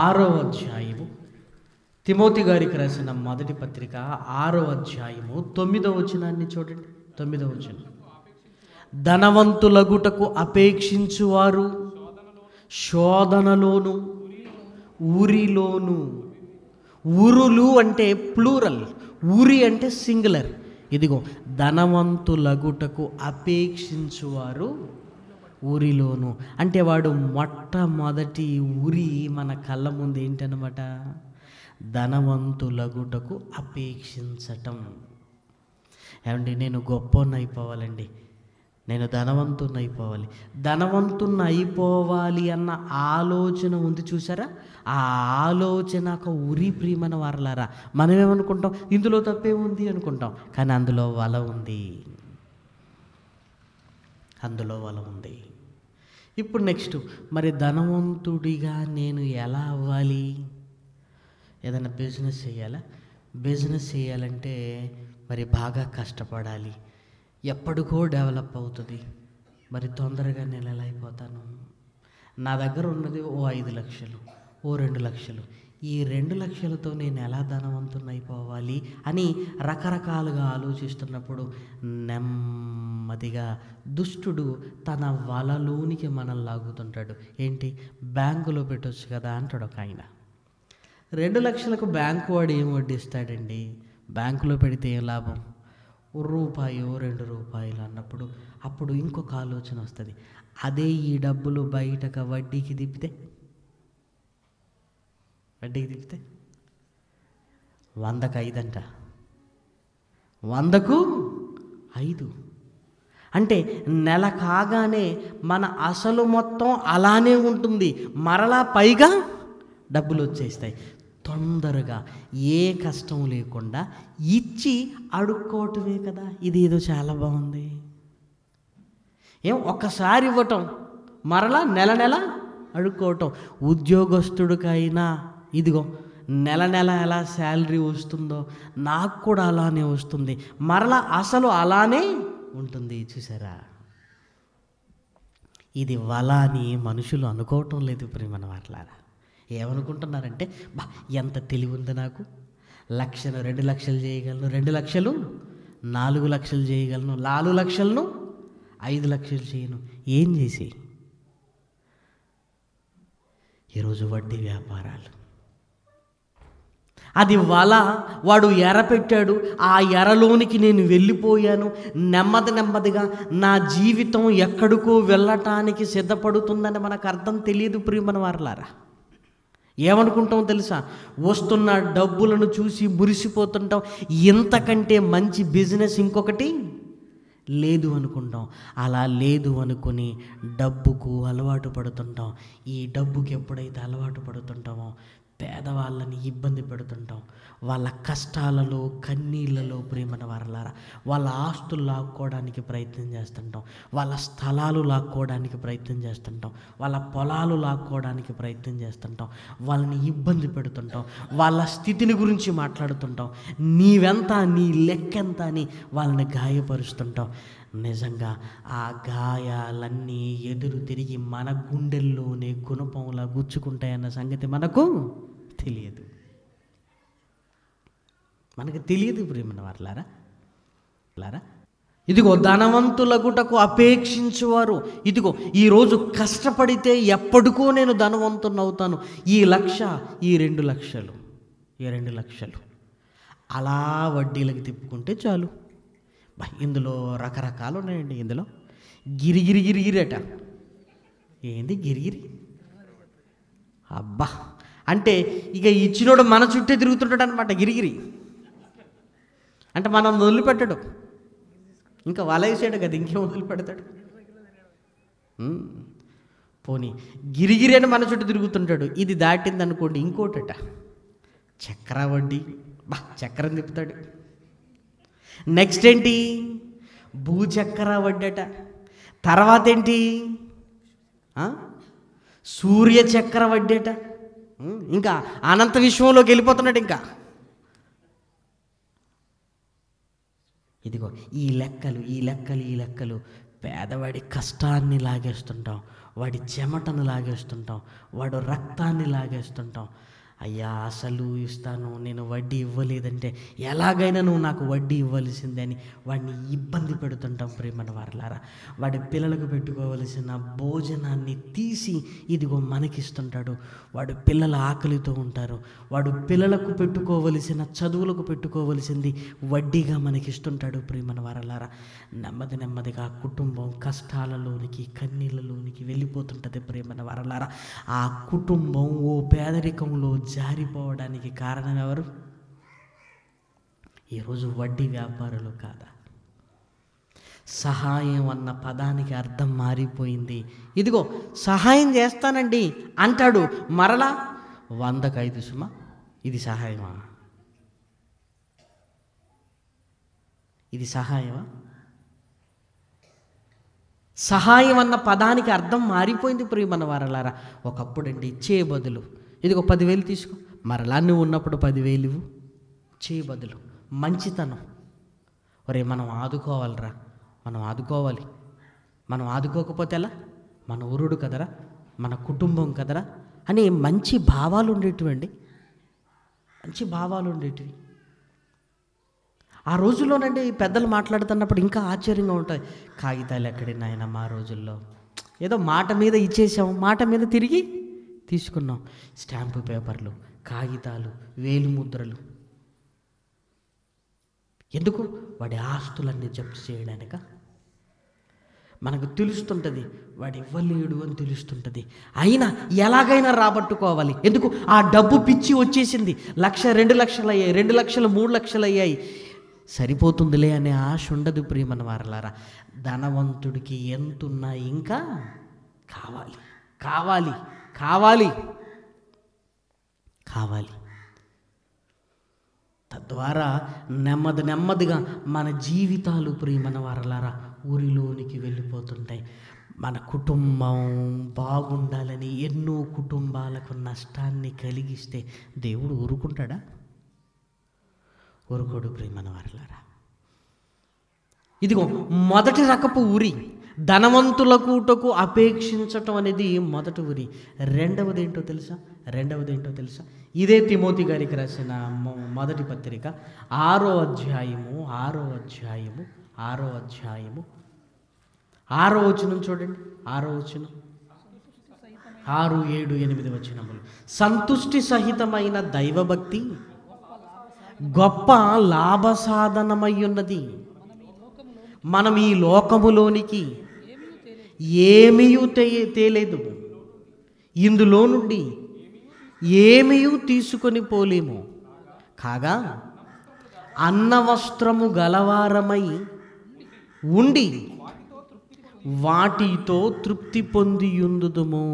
6వ అధ్యాయము, తిమోతి గారికి రాసిన మొదటి పత్రిక 6వ అధ్యాయము 9వ వచనాన్ని చూడండి. 9వ వచనం. ధనవంతులగుటకు అపేక్షించువారు శోధనలోను ఊరిలోను. ఊరులు అంటే ప్లూరల్, ఊరి అంటే సింగులర్. ఇదిగో ధనవంతులగుటకు అపేక్షించువారు ఊరిలోను అంటే వాడు మొట్టమొదటి ఉరి మన కళ్ళ ముందు ఏంటనమాట? ధనవంతులగుటకు అపేక్షించటం. ఏమండి, నేను గొప్పని అయిపోవాలండి, నేను ధనవంతుని అయిపోవాలి, ధనవంతుని అయిపోవాలి అన్న ఆలోచన ఉంది చూసారా? ఆ ఆలోచన ఒక ఉరి. ప్రియమైన వారలారా, మనం ఏమనుకుంటాం? ఇందులో తప్పే ఉంది అనుకుంటాం, కానీ అందులో వల ఉంది, అందులో వల ఉంది. ఇప్పుడు నెక్స్ట్, మరి ధనవంతుడిగా నేను ఎలా అవ్వాలి? ఏదైనా బిజినెస్ చేయాలా? బిజినెస్ చేయాలంటే మరి బాగా కష్టపడాలి, ఎప్పటికో డెవలప్ అవుతుంది. మరి తొందరగా నేను ఎలా అయిపోతాను? నా దగ్గర ఉన్నది ఓ 5 లక్షలు, ఓ 2 లక్షలు, ఈ 2 లక్షలతో నేను ఎలా ధనవంతుని అయిపోవాలి అని రకరకాలుగా ఆలోచిస్తున్నప్పుడు నెమ్మదిగా దుష్టుడు తన వలలోనికి మనల్ని లాగుతుంటాడు. ఏంటి? బ్యాంకులో పెట్టవచ్చు కదా అంటాడు ఒక ఆయన. 2 లక్షలకు బ్యాంకు వాడు ఏం వడ్డిస్తాడండి? బ్యాంకులో పెడితే ఏం లాభం? రూపాయో 2 రూపాయలు అన్నప్పుడు అప్పుడు ఇంకొక ఆలోచన వస్తుంది. అదే ఈ డబ్బులు బయటకు వడ్డీకి తిప్పితే 100కు 5 అంట, 100కు 5 అంటే నెల కాగానే మన అసలు మొత్తం అలానే ఉంటుంది, మరలా పైగా డబ్బులు వచ్చేస్తాయి. తొందరగా ఏ కష్టం లేకుండా ఇచ్చి అడుక్కోవటమే కదా. ఇది ఏదో చాలా బాగుంది. ఒక్కసారి ఇవ్వటం, మరలా నెల నెల అడుక్కోవటం. ఉద్యోగస్తుడికైనా ఇదిగో నెల నెల ఎలా శాలరీ వస్తుందో నాకు కూడా అలానే వస్తుంది, మరలా అసలు అలానే ఉంటుంది. చూసారా? ఇది వల అని మనుషులు అనుకోవటం లేదు ప్రియమైన వారలారా. ఏమనుకుంటున్నారంటే, బా ఎంత తెలివి ఉంది నాకు, 1,00,000 2,00,000 చేయగలను, 2,00,000 4,00,000 చేయగలను, 4,00,000 5,00,000 చేయను. ఏం చేసి? ఈరోజు వడ్డీ వ్యాపారాలు. అది వల, వాడు ఎర పెట్టాడు, ఆ ఎరలోనికి నేను వెళ్ళిపోయాను. నెమ్మదిగా నా జీవితం ఎక్కడికో వెళ్ళటానికి సిద్ధపడుతుందని మనకు అర్థం తెలియదు ప్రియమైన వారలారా. ఏమనుకుంటాం తెలుసా? వస్తున్న డబ్బులను చూసి మురిసిపోతుంటాం. ఇంతకంటే మంచి బిజినెస్ ఇంకొకటి లేదు అనుకుంటాం. అలా లేదు అనుకుని డబ్బుకు అలవాటు పడుతుంటాం. ఈ డబ్బుకి ఎప్పుడైతే అలవాటు పడుతుంటామో పేదవాళ్ళని ఇబ్బంది పెడుతుంటాం. వాళ్ళ కష్టాలలో కన్నీళ్ళలో ప్రియమైన వారలారా వాళ్ళ ఆస్తులు లాక్కోవడానికి ప్రయత్నం చేస్తుంటాం, వాళ్ళ స్థలాలు లాక్కోవడానికి ప్రయత్నం చేస్తుంటాం, వాళ్ళ పొలాలు లాక్కోవడానికి ప్రయత్నం చేస్తుంటాం, వాళ్ళని ఇబ్బంది పెడుతుంటాం, వాళ్ళ స్థితిని గురించి మాట్లాడుతుంటాం. నీవెంత, నీ లెక్కెంత అని వాళ్ళని గాయపరుస్తుంటాం. నిజంగా ఆ గాయాలన్నీ ఎదురు తిరిగి మన గుండెల్లోనే గుణపంలా గుచ్చుకుంటాయన్న సంగతి మనకు తెలియదు. మనకు తెలియదు ప్రియమైన వారలారా. ఇదిగో ధనవంతులగుటకు అపేక్షించువారు, ఇదిగో ఈరోజు కష్టపడితే ఎప్పటికో నేను ధనవంతునవుతాను, ఈ 1,00,000 ఈ 2,00,000 ఈ 2,00,000 అలా వడ్డీలకు తిప్పుకుంటే చాలు. ఇందులో రకరకాలు ఉన్నాయండి. ఇందులో గిరిగిరి అట. ఏంది గిరిగిరి? అబ్బా, అంటే ఇక ఇచ్చినోడు మన చుట్టే తిరుగుతుంటాడు అనమాట. గిరిగిరి అంటే మనం వదిలిపెట్టాడు, ఇంకా వలేసాడు కదా, ఇంకేం వదిలిపెడతాడు? పోనీ గిరిగిరి అని మన చుట్టూ తిరుగుతుంటాడు. ఇది దాటింది అనుకోండి ఇంకోటట, చక్రవడ్డీ. చక్రం తిప్పుతాడు. నెక్స్ట్ ఏంటి? భూచక్ర వడ్డట. తర్వాత ఏంటి? సూర్యచక్ర వడ్డట. ఇంకా అనంత విశ్వంలోకి వెళ్ళిపోతున్నాడు. ఇంకా ఇదిగో ఈ లెక్కలు పేదవాడి కష్టాన్ని లాగేస్తుంటాం, వాడి చెమటను లాగేస్తుంటాం, వాడు రక్తాన్ని లాగేస్తుంటాం. అయ్యా అసలు ఇస్తాను, నేను వడ్డీ ఇవ్వలేదంటే ఎలాగైనా నువ్వు నాకు వడ్డీ ఇవ్వాల్సిందే అని వాడిని ఇబ్బంది పెడుతుంటాం ప్రియమైన వారలారా. వాడి పిల్లలకు పెట్టుకోవలసిన భోజనాన్ని తీసి ఇదిగో మనకిస్తుంటాడు. వాడు పిల్లల ఆకలితో ఉంటారు, వాడు పిల్లలకు పెట్టుకోవలసిన చదువులకు పెట్టుకోవలసింది వడ్డీగా మనకిస్తుంటాడు ప్రియమైన వారలారా. నెమ్మదిగా కుటుంబం కష్టాలలోనికి కన్నీళ్ళలోనికి వెళ్ళిపోతుంటుంది ప్రియమైన వారలారా. ఆ కుటుంబం ఓ పేదరికంలో జారిపోవడానికి కారణం ఎవరు? ఈరోజు వడ్డీ వ్యాపారులు కాదా? సహాయం అన్న పదానికి అర్థం మారిపోయింది. ఇదిగో సహాయం చేస్తానండి అంటాడు, మరలా 100కి 5 సుమా, ఇది సహాయమా? ఇది సహాయమా? సహాయం అన్న పదానికి అర్థం మారిపోయింది ప్రియమైన వారలారా. ఒకప్పుడండి ఇచ్చే బదులు ఇదిగో 10,000 తీసుకో, మరలా నువ్వు ఉన్నప్పుడు 10,000 ఇవ్వు, చే బదులు మంచితనం. ఒరే మనం ఆదుకోవాలిరా, మనం ఆదుకోవాలి, మనం ఆదుకోకపోతే ఎలా? మన ఊరుడు కదరా, మన కుటుంబం కదరా అని మంచి భావాలు ఉండేటివండి, మంచి భావాలు ఉండేటివి. ఆ రోజుల్లోనండి పెద్దలు మాట్లాడుతున్నప్పుడు ఇంకా ఆశ్చర్యంగా ఉంటాయి. కాగితాలు ఎక్కడినాయన మా రోజుల్లో, ఏదో మాట మీద ఇచ్చేసాం, మాట మీద తిరిగి తీసుకున్నాం. స్టాంపు పేపర్లు, కాగితాలు, వేలిముద్రలు. ఎందుకు? వాడి ఆస్తులన్నీ జప్తు చేయడానిక? మనకు తెలుస్తుంటుంది వాడు ఇవ్వలేడు అని తెలుస్తుంటుంది, అయినా ఎలాగైనా రాబట్టుకోవాలి. ఎందుకు? ఆ డబ్బు పిచ్చి వచ్చేసింది. 1,00,000 2,00,000 అయ్యాయి, 2,00,000 3,00,000 అయ్యాయి. సరిపోతుందిలే అనే ఆశ ఉండదు ప్రియమైన వారలారా. ధనవంతుడికి ఎంతున్నా ఇంకా కావాలి కావాలి కావాలి కావాలి. తద్వారా నెమ్మదిగా మన జీవితాలు ప్రియమైన వారలారా ఊరిలోనికి వెళ్ళిపోతుంటాయి. మన కుటుంబం బాగుండాలని ఎన్నో కుటుంబాలకు నష్టాన్ని కలిగిస్తే దేవుడు ఊరుకుంటాడా? ఊరుకోడు ప్రియమైన వారలారా. ఇదిగో మొదటి రకపు ఊరి, ధనవంతుల కూటకు అపేక్షించటం అనేది మొదటి ఉరి. రెండవది ఏంటో తెలుసా? ఇదే తిమోతి గారికి రాసిన మొదటి పత్రిక 6వ అధ్యాయము 6వ వచనం చూడండి. 6వ వచనం 6, 7, 8 వచనములు. సంతుష్టి సహితమైన దైవభక్తి గొప్ప లాభసాధనమై ఉన్నది. మనం ఈ లోకములోనికి ఏమీయూ తేలేదు, ఇందులో నుండి ఏమీయూ తీసుకొని పోలేము. కాగా అన్న వస్త్రము గలవారమై ఉండి వాటితో తృప్తి పొందియుందుదుము.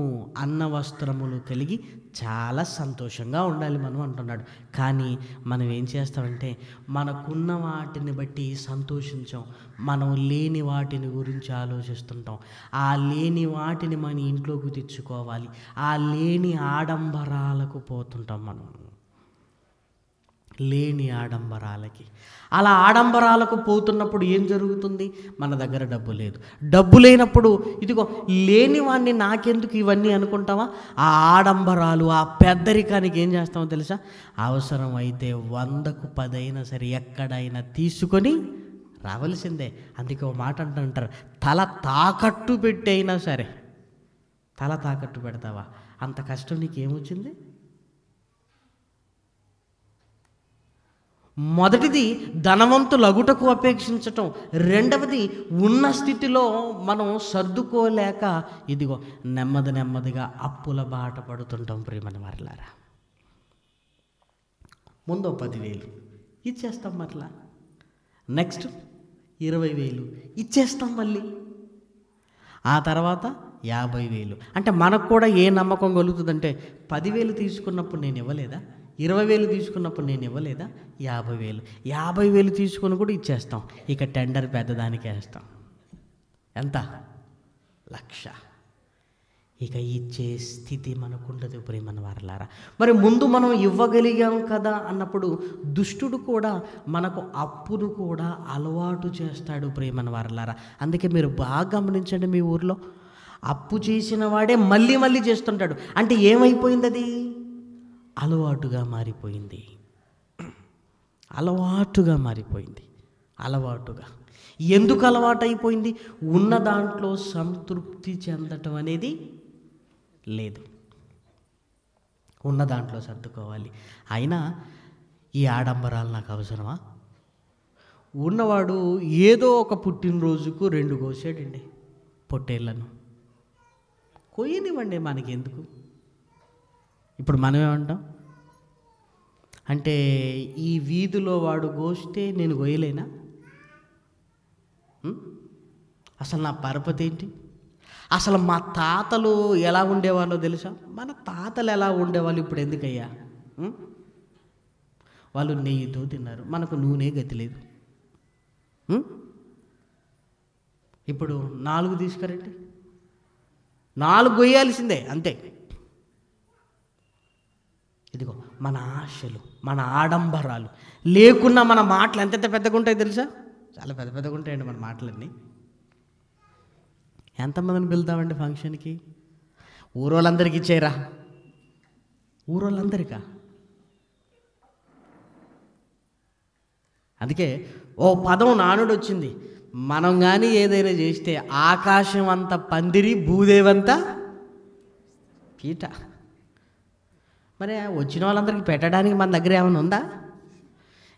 అన్న వస్త్రములు కలిగి చాలా సంతోషంగా ఉండాలి మనం అంటున్నాడు. కానీ మనం ఏం చేస్తామంటే మనకున్న వాటిని బట్టి సంతోషించాం, మనం లేని వాటిని గురించి ఆలోచిస్తుంటాం. ఆ లేని వాటిని మన ఇంట్లోకి తెచ్చుకోవాలి, ఆ లేని ఆడంబరాలకు పోతుంటాం మనం, లేని ఆడంబరాలకి. అలా ఆడంబరాలకు పోతున్నప్పుడు ఏం జరుగుతుంది? మన దగ్గర డబ్బు లేదు. డబ్బు లేనప్పుడు ఇదిగో లేని వాడిని నాకెందుకు ఇవన్నీ అనుకుంటావా? ఆ ఆడంబరాలు, ఆ పెద్దరికానికి ఏం చేస్తామో తెలుసా? అవసరం అయితే 100కు 10 అయినా సరే ఎక్కడైనా తీసుకొని రావలసిందే. అందుకే ఒక మాట అంటారు, తల తాకట్టు పెట్టి అయినా సరే. తల తాకట్టు పెడతావా? అంత కష్టం నీకేమొచ్చింది? మొదటిది ధనవంతులగుటకు అపేక్షించటం, రెండవది ఉన్న స్థితిలో మనం సర్దుకోలేక ఇదిగో నెమ్మదిగా అప్పుల బాట పడుతుంటాం. ప్రియమైన వారలారా, ముందు 10,000 ఇచ్చేస్తాం, మరలా నెక్స్ట్ 20,000 ఇచ్చేస్తాం, మళ్ళీ ఆ తర్వాత 50,000. అంటే మనకు కూడా ఏ నమ్మకం కలుగుతుందంటే 10,000 తీసుకున్నప్పుడు నేను ఇవ్వలేదా, 20,000 తీసుకున్నప్పుడు నేను ఇవ్వలేదా, 50,000 తీసుకుని కూడా ఇచ్చేస్తాం. ఇక టెండర్ పెద్దదానికి వేస్తాం. ఎంత? 1,00,000. ఇక ఇచ్చే స్థితి మనకుండదు ప్రియమైన వారలారా. మరి ముందు మనం ఇవ్వగలిగాం కదా అన్నప్పుడు దుష్టుడు కూడా మనకు అప్పును కూడా అలవాటు చేస్తాడు ప్రియమైన వారలారా. అందుకే మీరు బాగా గమనించండి, మీ ఊర్లో అప్పు చేసిన వాడే మళ్ళీ చేస్తుంటాడు. అంటే ఏమైపోయింది? అది అలవాటుగా మారిపోయింది. అలవాటుగా ఎందుకు అలవాటు అయిపోయింది? ఉన్న దాంట్లో సంతృప్తి చెందటం అనేది లేదు. ఉన్న దాంట్లో సర్దుకోవాలి. అయినా ఈ ఆడంబరాలు నాకు అవసరమా? ఉన్నవాడు ఏదో ఒక పుట్టినరోజుకు 2 కోసాడండి పొట్టేళ్లను. కొయ్యనివ్వండి, మనకెందుకు? ఇప్పుడు మనమేమంటాం అంటే ఈ వీధిలో వాడు కోస్తే నేను కొయ్యలేనా? అసలు నా పరపతి ఏంటి? అసలు మా తాతలు ఎలా ఉండేవాళ్ళో తెలుసా? మన తాతలు ఎలా ఉండేవాళ్ళు ఇప్పుడు ఎందుకయ్యా? వాళ్ళు నెయ్యితో తిన్నారు, మనకు నూనె గతి లేదు. ఇప్పుడు 4 తీసుకురండి, 4 కొయ్యాల్సిందే అంతే. ఇదిగో మన ఆశలు, మన ఆడంబరాలు లేకున్నా మన మాటలు ఎంత పెద్దగా ఉంటాయి తెలుసా? చాలా పెద్దగా ఉంటాయండి మన మాటలన్నీ. ఎంతమందిని పిలుతామండి ఫంక్షన్కి? ఊరోళ్ళందరికీ ఇచ్చేరా? ఊరోళ్ళందరికా? అందుకే ఓ పదం నానుడు వచ్చింది, మనం కానీ ఏదైనా చేస్తే ఆకాశం అంత పందిరి, భూదేవంతా పీట. మరి వచ్చిన వాళ్ళందరికీ పెట్టడానికి మన దగ్గర ఏమైనా ఉందా?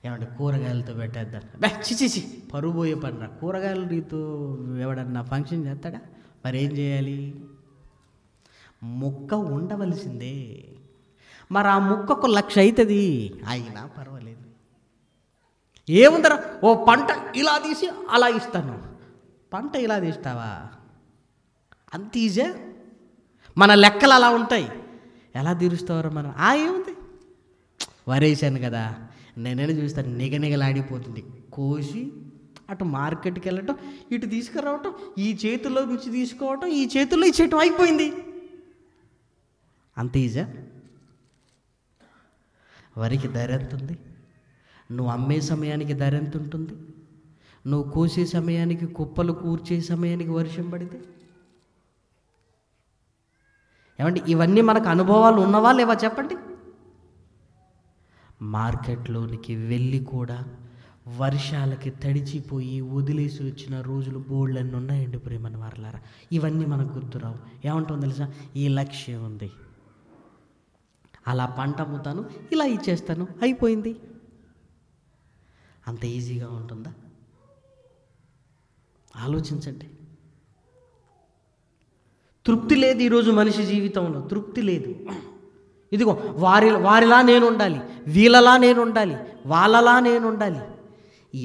ఏమంటే కూరగాయలతో పెట్టేద్దాం, చిచి పరువు పోయే పనిరా. కూరగాయల రీతో ఎవడన్నా ఫంక్షన్ చేస్తాడా? మరి ఏం చేయాలి? ముక్క ఉండవలసిందే. మరి ఆ ముక్కకు 1,00,000 అవుతుంది, అయినా పర్వాలేదు. ఏముందరా, ఓ పంట ఇలా తీసి అలా ఇస్తాను. పంట ఇలా తీస్తావా? అంత ఈజీ? మన లెక్కలు అలా ఉంటాయి. ఎలా తీరుస్తావారో మనం. ఏముంది, వరేసాను కదా, నేనైనా చూస్తాను, నిగనిగలాడిపోతుంది. కోసి అటు మార్కెట్కి వెళ్ళటం, ఇటు తీసుకురావటం, ఈ చేతుల్లో నుంచి తీసుకోవటం, ఈ చేతుల్లో ఇచ్చేయటం, అయిపోయింది. అంత ఈజీ? వరికి ధర ఎంత ఉంది? నువ్వు అమ్మే సమయానికి ధర ఎంత ఉంటుంది? నువ్వు కోసే సమయానికి, కుప్పలు కూర్చే సమయానికి వర్షం పడితే? ఏమండి, ఇవన్నీ మనకు అనుభవాలు ఉన్నవా లేవా చెప్పండి? మార్కెట్లోనికి వెళ్ళి కూడా వర్షాలకి తడిచిపోయి వదిలేసి వచ్చిన రోజులు బోల్డన్ని ఉన్నాయండి ప్రేమని వారలారా. ఇవన్నీ మనకు గుర్తురావు. ఏమంటాం తెలుసా? ఈ లక్ష్యం ఉంది, అలా పంట అమ్ముతాను, ఇలా ఇచ్చేస్తాను, అయిపోయింది. అంత ఈజీగా ఉంటుందా? ఆలోచించండి. తృప్తి లేదు ఈరోజు మనిషి జీవితంలో, తృప్తి లేదు. ఇదిగో వారిలా నేను ఉండాలి, వీళ్ళలా నేను ఉండాలి, వాళ్ళలా నేను ఉండాలి.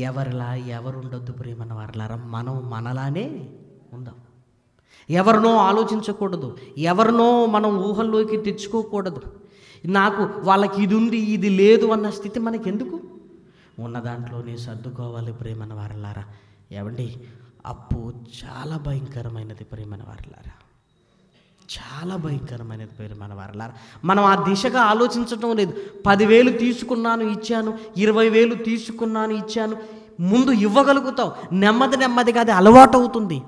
ఎవరిలా ఎవరు ఉండొద్దు ప్రేమన్న వారలారా. మనం మనలానే ఉందాం. ఎవరినో ఆలోచించకూడదు, ఎవరినో మనం ఊహల్లోకి తెచ్చుకోకూడదు. నాకు వాళ్ళకి ఇది ఉంది ఇది లేదు అన్న స్థితి మనకెందుకు? ఉన్న దాంట్లోనే సర్దుకోవాలి ప్రేమన్న వారలారా. ఏమండి, అప్పు చాలా భయంకరమైనది ప్రేమన్న వారలారా, చాలా భయంకరమైనది ప్రేమన్న వారలారా. మనం ఆ దిశగా ఆలోచించడం లేదు. 10,000 తీసుకున్నాను ఇచ్చాను, 20,000 తీసుకున్నాను ఇచ్చాను. ముందు ఇవ్వగలుగుతావు, నెమ్మదిగా అది అలవాటు అవుతుంది.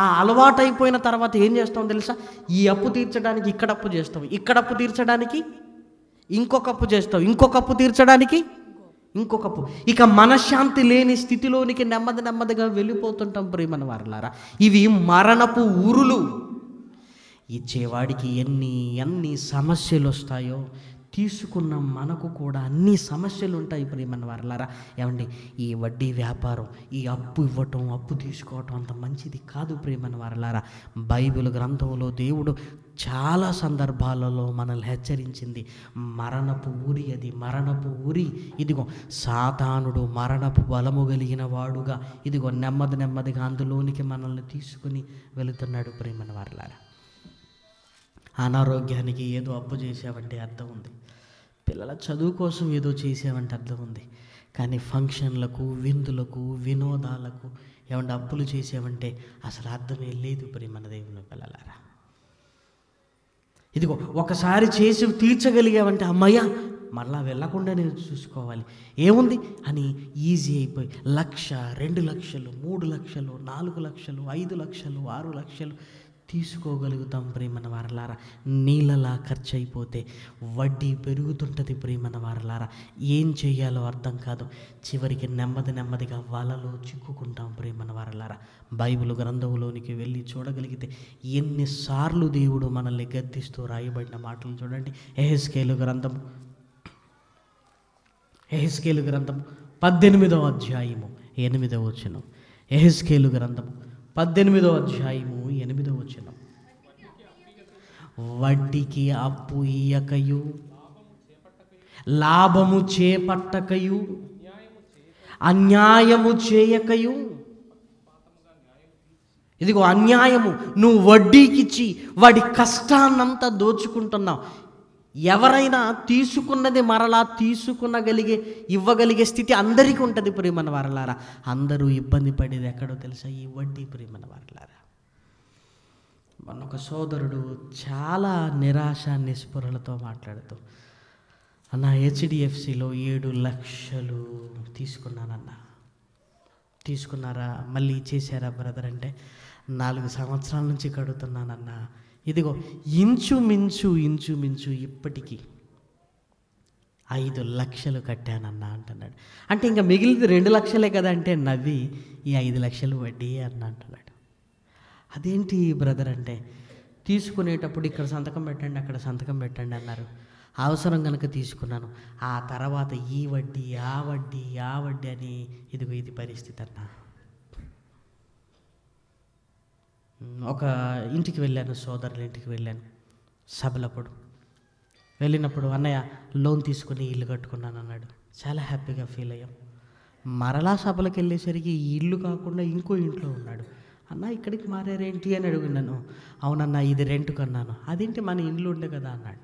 ఆ అలవాటు అయిపోయిన తర్వాత ఏం చేస్తాం తెలుసా? ఈ అప్పు తీర్చడానికి ఇక్కడ అప్పు చేస్తావు, ఇక్కడ అప్పు తీర్చడానికి ఇంకొక అప్పు చేస్తావు, ఇంకొక అప్పు తీర్చడానికి ఇంకొక అప్పు. ఇక మనశ్శాంతి లేని స్థితిలోనికి నెమ్మదిగా వెళ్ళిపోతుంటాం ప్రేమన్న వారలారా. ఇవి మరణపు ఊరులు. ఇచ్చేవాడికి ఎన్ని సమస్యలు వస్తాయో తీసుకున్న మనకు కూడా అన్ని సమస్యలు ఉంటాయి ప్రేమన్న వారలారా. ఏమండి, ఈ వడ్డీ వ్యాపారం, ఈ అప్పు ఇవ్వటం, అప్పు తీసుకోవటం అంత మంచిది కాదు ప్రేమన్న వారలారా. బైబిల్ గ్రంథంలో దేవుడు చాలా సందర్భాలలో మనల్ని హెచ్చరించింది. మరణపు ఊరి అది, మరణపు ఊరి. ఇదిగో సాతానుడు మరణపు బలము కలిగిన వాడుగా ఇదిగో నెమ్మదిగా అందులోనికి మనల్ని తీసుకుని వెళుతున్నాడు ప్రేమన్న వారలారా. అనారోగ్యానికి ఏదో అప్పు చేసావంటే అర్థం ఉంది, పిల్లల చదువు కోసం ఏదో చేసావంటే అర్థం ఉంది. కానీ ఫంక్షన్లకు, విందులకు, వినోదాలకు ఏమంటే అప్పులు చేసావంటే అసలు అర్థమే లేదు ప్రేమన్న దేవుని పిల్లలారా. ఇదిగో ఒకసారి చేసి తీర్చగలిగావంటే అమ్మయ్య, మళ్ళా వెళ్ళకుండా నేను చూసుకోవాలి, ఏముంది అని ఈజీ అయిపోయి 1,00,000, 2,00,000, 3,00,000, 4,00,000, 5,00,000, 6,00,000 తీసుకోగలుగుతాం ప్రేమన్న వారలారా. నీళ్ళలా ఖర్చు అయిపోతే వడ్డీ పెరుగుతుంటుంది ప్రేమన్న వారలారా. ఏం చేయాలో అర్థం కాదు. చివరికి నెమ్మదిగా వలలో చిక్కుకుంటాం ప్రేమన్న వారలారా. బైబిల్ గ్రంథంలోనికి వెళ్ళి చూడగలిగితే ఎన్నిసార్లు దేవుడు మనల్ని గద్దిస్తూ రాయబడిన మాటలు చూడండి. యెహెజ్కేలు గ్రంథం 18వ అధ్యాయము 8వ వచనం. యెహెజ్కేలు గ్రంథం 18వ అధ్యాయము 8వ వచనం. వడ్డీకి అప్పు ఇయ్యకయు, లాభము చేపట్టకయు, అన్యాయము చేయకయు. ఇదిగో అన్యాయము, నువ్వు వడ్డీకిచ్చి వాడి కష్టాన్నంతా దోచుకుంటున్నావు. ఎవరైనా తీసుకున్నది మరలా ఇవ్వగలిగే స్థితి అందరికీ ఉంటుంది ప్రేమన్న వారలారా. అందరూ ఇబ్బంది పడేది ఎక్కడో తెలుసా? ఈ వడ్డీ ప్రేమన్న వారలారా. మొన్న ఒక సోదరుడు చాలా నిరాశ నిస్పృహలతో మాట్లాడుతూ, అన్న HDFCలో 7 లక్షలు తీసుకున్నానన్నా. తీసుకున్నారా? మళ్ళీ ఇచ్చేసారా బ్రదర్ అంటే 4 సంవత్సరాల నుంచి కడుతున్నానన్నా. ఇదిగో ఇంచుమించు ఇప్పటికీ 5 లక్షలు కట్టానన్నా అంటున్నాడు. అంటే ఇంకా మిగిలింది 2 లక్షలే కదా అంటే నవ్వి ఈ 5 లక్షలు వడ్డీ అన్న అంటున్నాడు. అదేంటి బ్రదర్ అంటే, తీసుకునేటప్పుడు ఇక్కడ సంతకం పెట్టండి, అక్కడ సంతకం పెట్టండి అన్నారు. అవసరం కనుక తీసుకున్నాను. ఆ తర్వాత ఈ వడ్డీ ఆ వడ్డీ అని ఇదిగో ఇది పరిస్థితి అన్న. ఒక ఇంటికి వెళ్ళాను, సోదరుల ఇంటికి వెళ్ళాను సభలప్పుడు. వెళ్ళినప్పుడు అన్నయ్య లోన్ తీసుకుని ఇల్లు కట్టుకున్నాను అన్నాడు. చాలా హ్యాపీగా ఫీల్ అయ్యాం. మరలా సభలకు వెళ్ళేసరికి ఈ ఇల్లు కాకుండా ఇంకో ఇంట్లో ఉన్నాడు. అన్న ఇక్కడికి మారారేంటి అని అడుగున్నాను. అవునన్నా ఇది రెంట్కు అన్నాను. అదేంటి మన ఇల్లు ఉండే కదా అన్నాడు.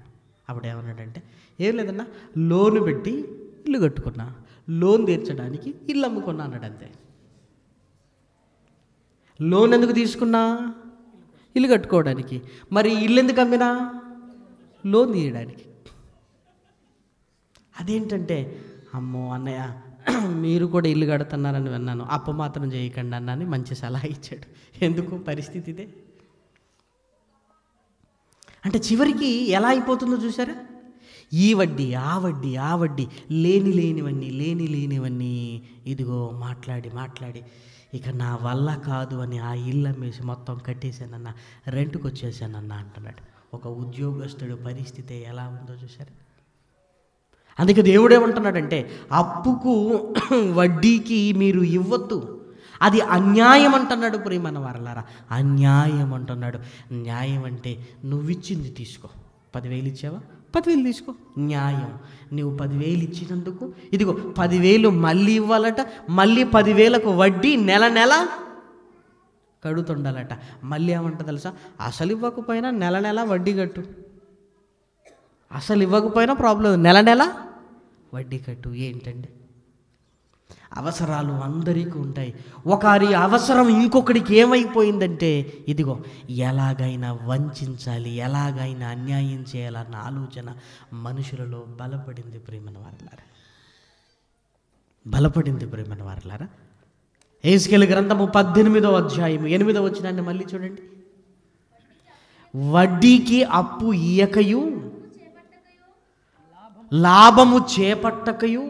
అప్పుడు ఏమన్నాడంటే, ఏం లేదన్నా లోన్ పెట్టి ఇల్లు కట్టుకున్నా, లోన్ తీర్చడానికి ఇల్లు అమ్ముకున్నా అన్నాడు. అంతే. లోన్ ఎందుకు తీసుకున్నా? ఇల్లు కట్టుకోవడానికి. మరి ఇల్లు ఎందుకు అమ్మినా? లోన్ తీయడానికి. అదేంటంటే, అమ్మో అన్నయ్య మీరు కూడా ఇల్లు కడుతున్నారని విన్నాను, అప్పు మాత్రం చేయకండి అన్నాని మంచి సలహా ఇచ్చాడు. ఎందుకు పరిస్థితి ఇదే. అంటే చివరికి ఎలా అయిపోతుందో చూసారా? ఈ వడ్డీ ఆ వడ్డీ ఆ వడ్డీ, లేనివన్నీ ఇదిగో మాట్లాడి ఇక నా వల్ల కాదు అని ఆ ఇల్లు అమ్మేసి మొత్తం కట్టేశానన్న, రెంట్కి వచ్చేసానన్న అంటున్నాడు. ఒక ఉద్యోగస్తుడు పరిస్థితి ఎలా ఉందో చూసారా? అందుకే దేవుడేమంటున్నాడంటే, అప్పుకు వడ్డీకి మీరు ఇవ్వద్దు, అది అన్యాయం అంటున్నాడు. ప్రియమైన వారలారా, అన్యాయం అంటున్నాడు. న్యాయం అంటే నువ్విచ్చింది తీసుకో. 10,000 ఇచ్చావా, 10,000 తీసుకో, న్యాయం. నువ్వు 10,000 ఇచ్చినందుకు ఇదిగో 10,000 మళ్ళీ ఇవ్వాలట, మళ్ళీ 10,000కు వడ్డీ నెల కడుతుండాలట. మళ్ళీ ఏమంట తెలుసా? అసలు ఇవ్వకపోయినా నెల వడ్డీ కట్టు. అసలు ఇవ్వకపోయినా ప్రాబ్లం, నెల వడ్డీ కట్టు. ఏంటండి, అవసరాలు అందరికీ ఉంటాయి. ఒకరి అవసరం ఇంకొకడికి ఏమైపోయిందంటే ఇదిగో ఎలాగైనా వంచాలి, ఎలాగైనా అన్యాయం చేయాలన్న ఆలోచన మనుషులలో బలపడింది. ప్రియమైన వారలారా, యెహెజ్కేలు గ్రంథము 18వ అధ్యాయము 8వ వచనాన్ని మళ్ళీ చూడండి. వడ్డీకి అప్పు ఇయ్యకయు, లాభము చేపట్టకయు,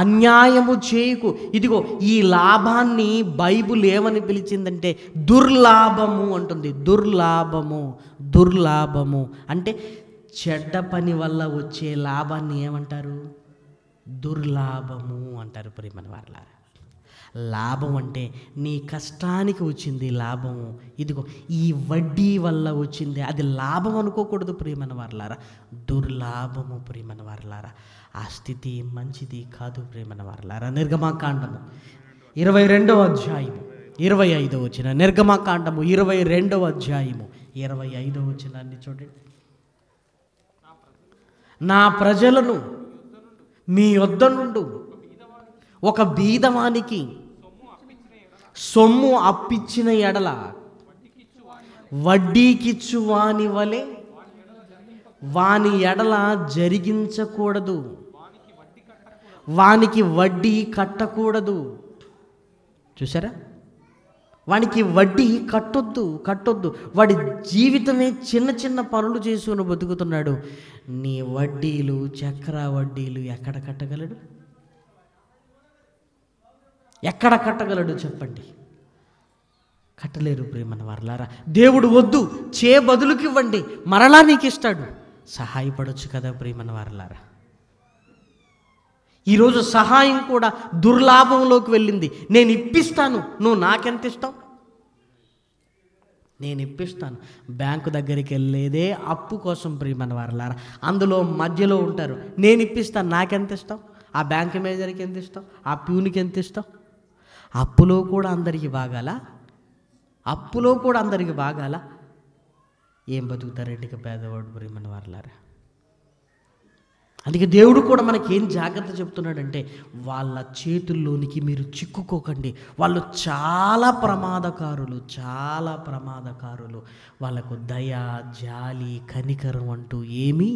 అన్యాయము చేయకు. ఇదిగో ఈ లాభాన్ని బైబుల్ ఏమని పిలిచిందంటే దుర్లాభము అంటుంది. దుర్లాభము అంటే చెడ్డ పని వల్ల వచ్చే లాభాన్ని ఏమంటారు? దుర్లాభము అంటారు. ప్రియమైన వారలారా, లాభం అంటే నీ కష్టానికి వచ్చింది లాభము. ఇదిగో ఈ వడ్డీ వల్ల వచ్చింది, అది లాభం అనుకోకూడదు. ప్రియమైన వారలారా, దుర్లాభము. ప్రియమైన వారలారా, ఆ స్థితి మంచిది కాదు. ప్రియమైన వారలారా, నిర్గమాకాండము 22వ అధ్యాయము 25వ వచనం. నిర్గమాకాండము 22వ అధ్యాయము 25వ వచనాన్ని చూడండి. నా ప్రజలను మీ యొద్ద నుండి ఒక బీదవానికి సొమ్ము అప్పిచ్చిన ఎడల వడ్డీకిచ్చు వాని వలె వాని ఎడల జరిగించకూడదు, వానికి వడ్డీ కట్టకూడదు. చూసారా? వానికి వడ్డీ కట్టొద్దు. వాడి జీవితమే చిన్న పనులు చేసుకుని బతుకుతున్నాడు. నీ వడ్డీలు, చక్ర వడ్డీలు ఎక్కడ కట్టగలడు చెప్పండి? కట్టలేరు. ప్రియమైన వారలారా, దేవుడు వద్దు, బదులుకి ఇవ్వండి, మరలా నీకు ఇస్తాడు. సహాయపడొచ్చు కదా ప్రియమైన వారలారా. ఈరోజు సహాయం కూడా దుర్లాభంలోకి వెళ్ళింది. నేను ఇప్పిస్తాను, నువ్వు నాకెంత ఇస్తావు? నేను ఇప్పిస్తాను. బ్యాంకు దగ్గరికి వెళ్ళేదే అప్పు కోసం. ప్రియమైన వారలారా, అందులో మధ్యలో ఉంటారు. నేను ఇప్పిస్తాను, నాకెంత ఇస్తావు? ఆ బ్యాంక్ మేనేజర్కి ఎంత ఇస్తావు? ఆ ప్యూన్కి ఎంత ఇస్తావు? అప్పులో కూడా అందరికీ బాగాల. ఏం బతుకుతారండి ఇక పేదవాడు? ప్రియమైన వారలారా, అందుకే దేవుడు కూడా మనకి ఏం జాగ్రత్త చెప్తున్నాడంటే, వాళ్ళ చేతుల్లోనికి మీరు చిక్కుకోకండి. వాళ్ళు చాలా ప్రమాదకారులు. వాళ్ళకు దయ, జాలి, కనికరం అంటూ ఏమీ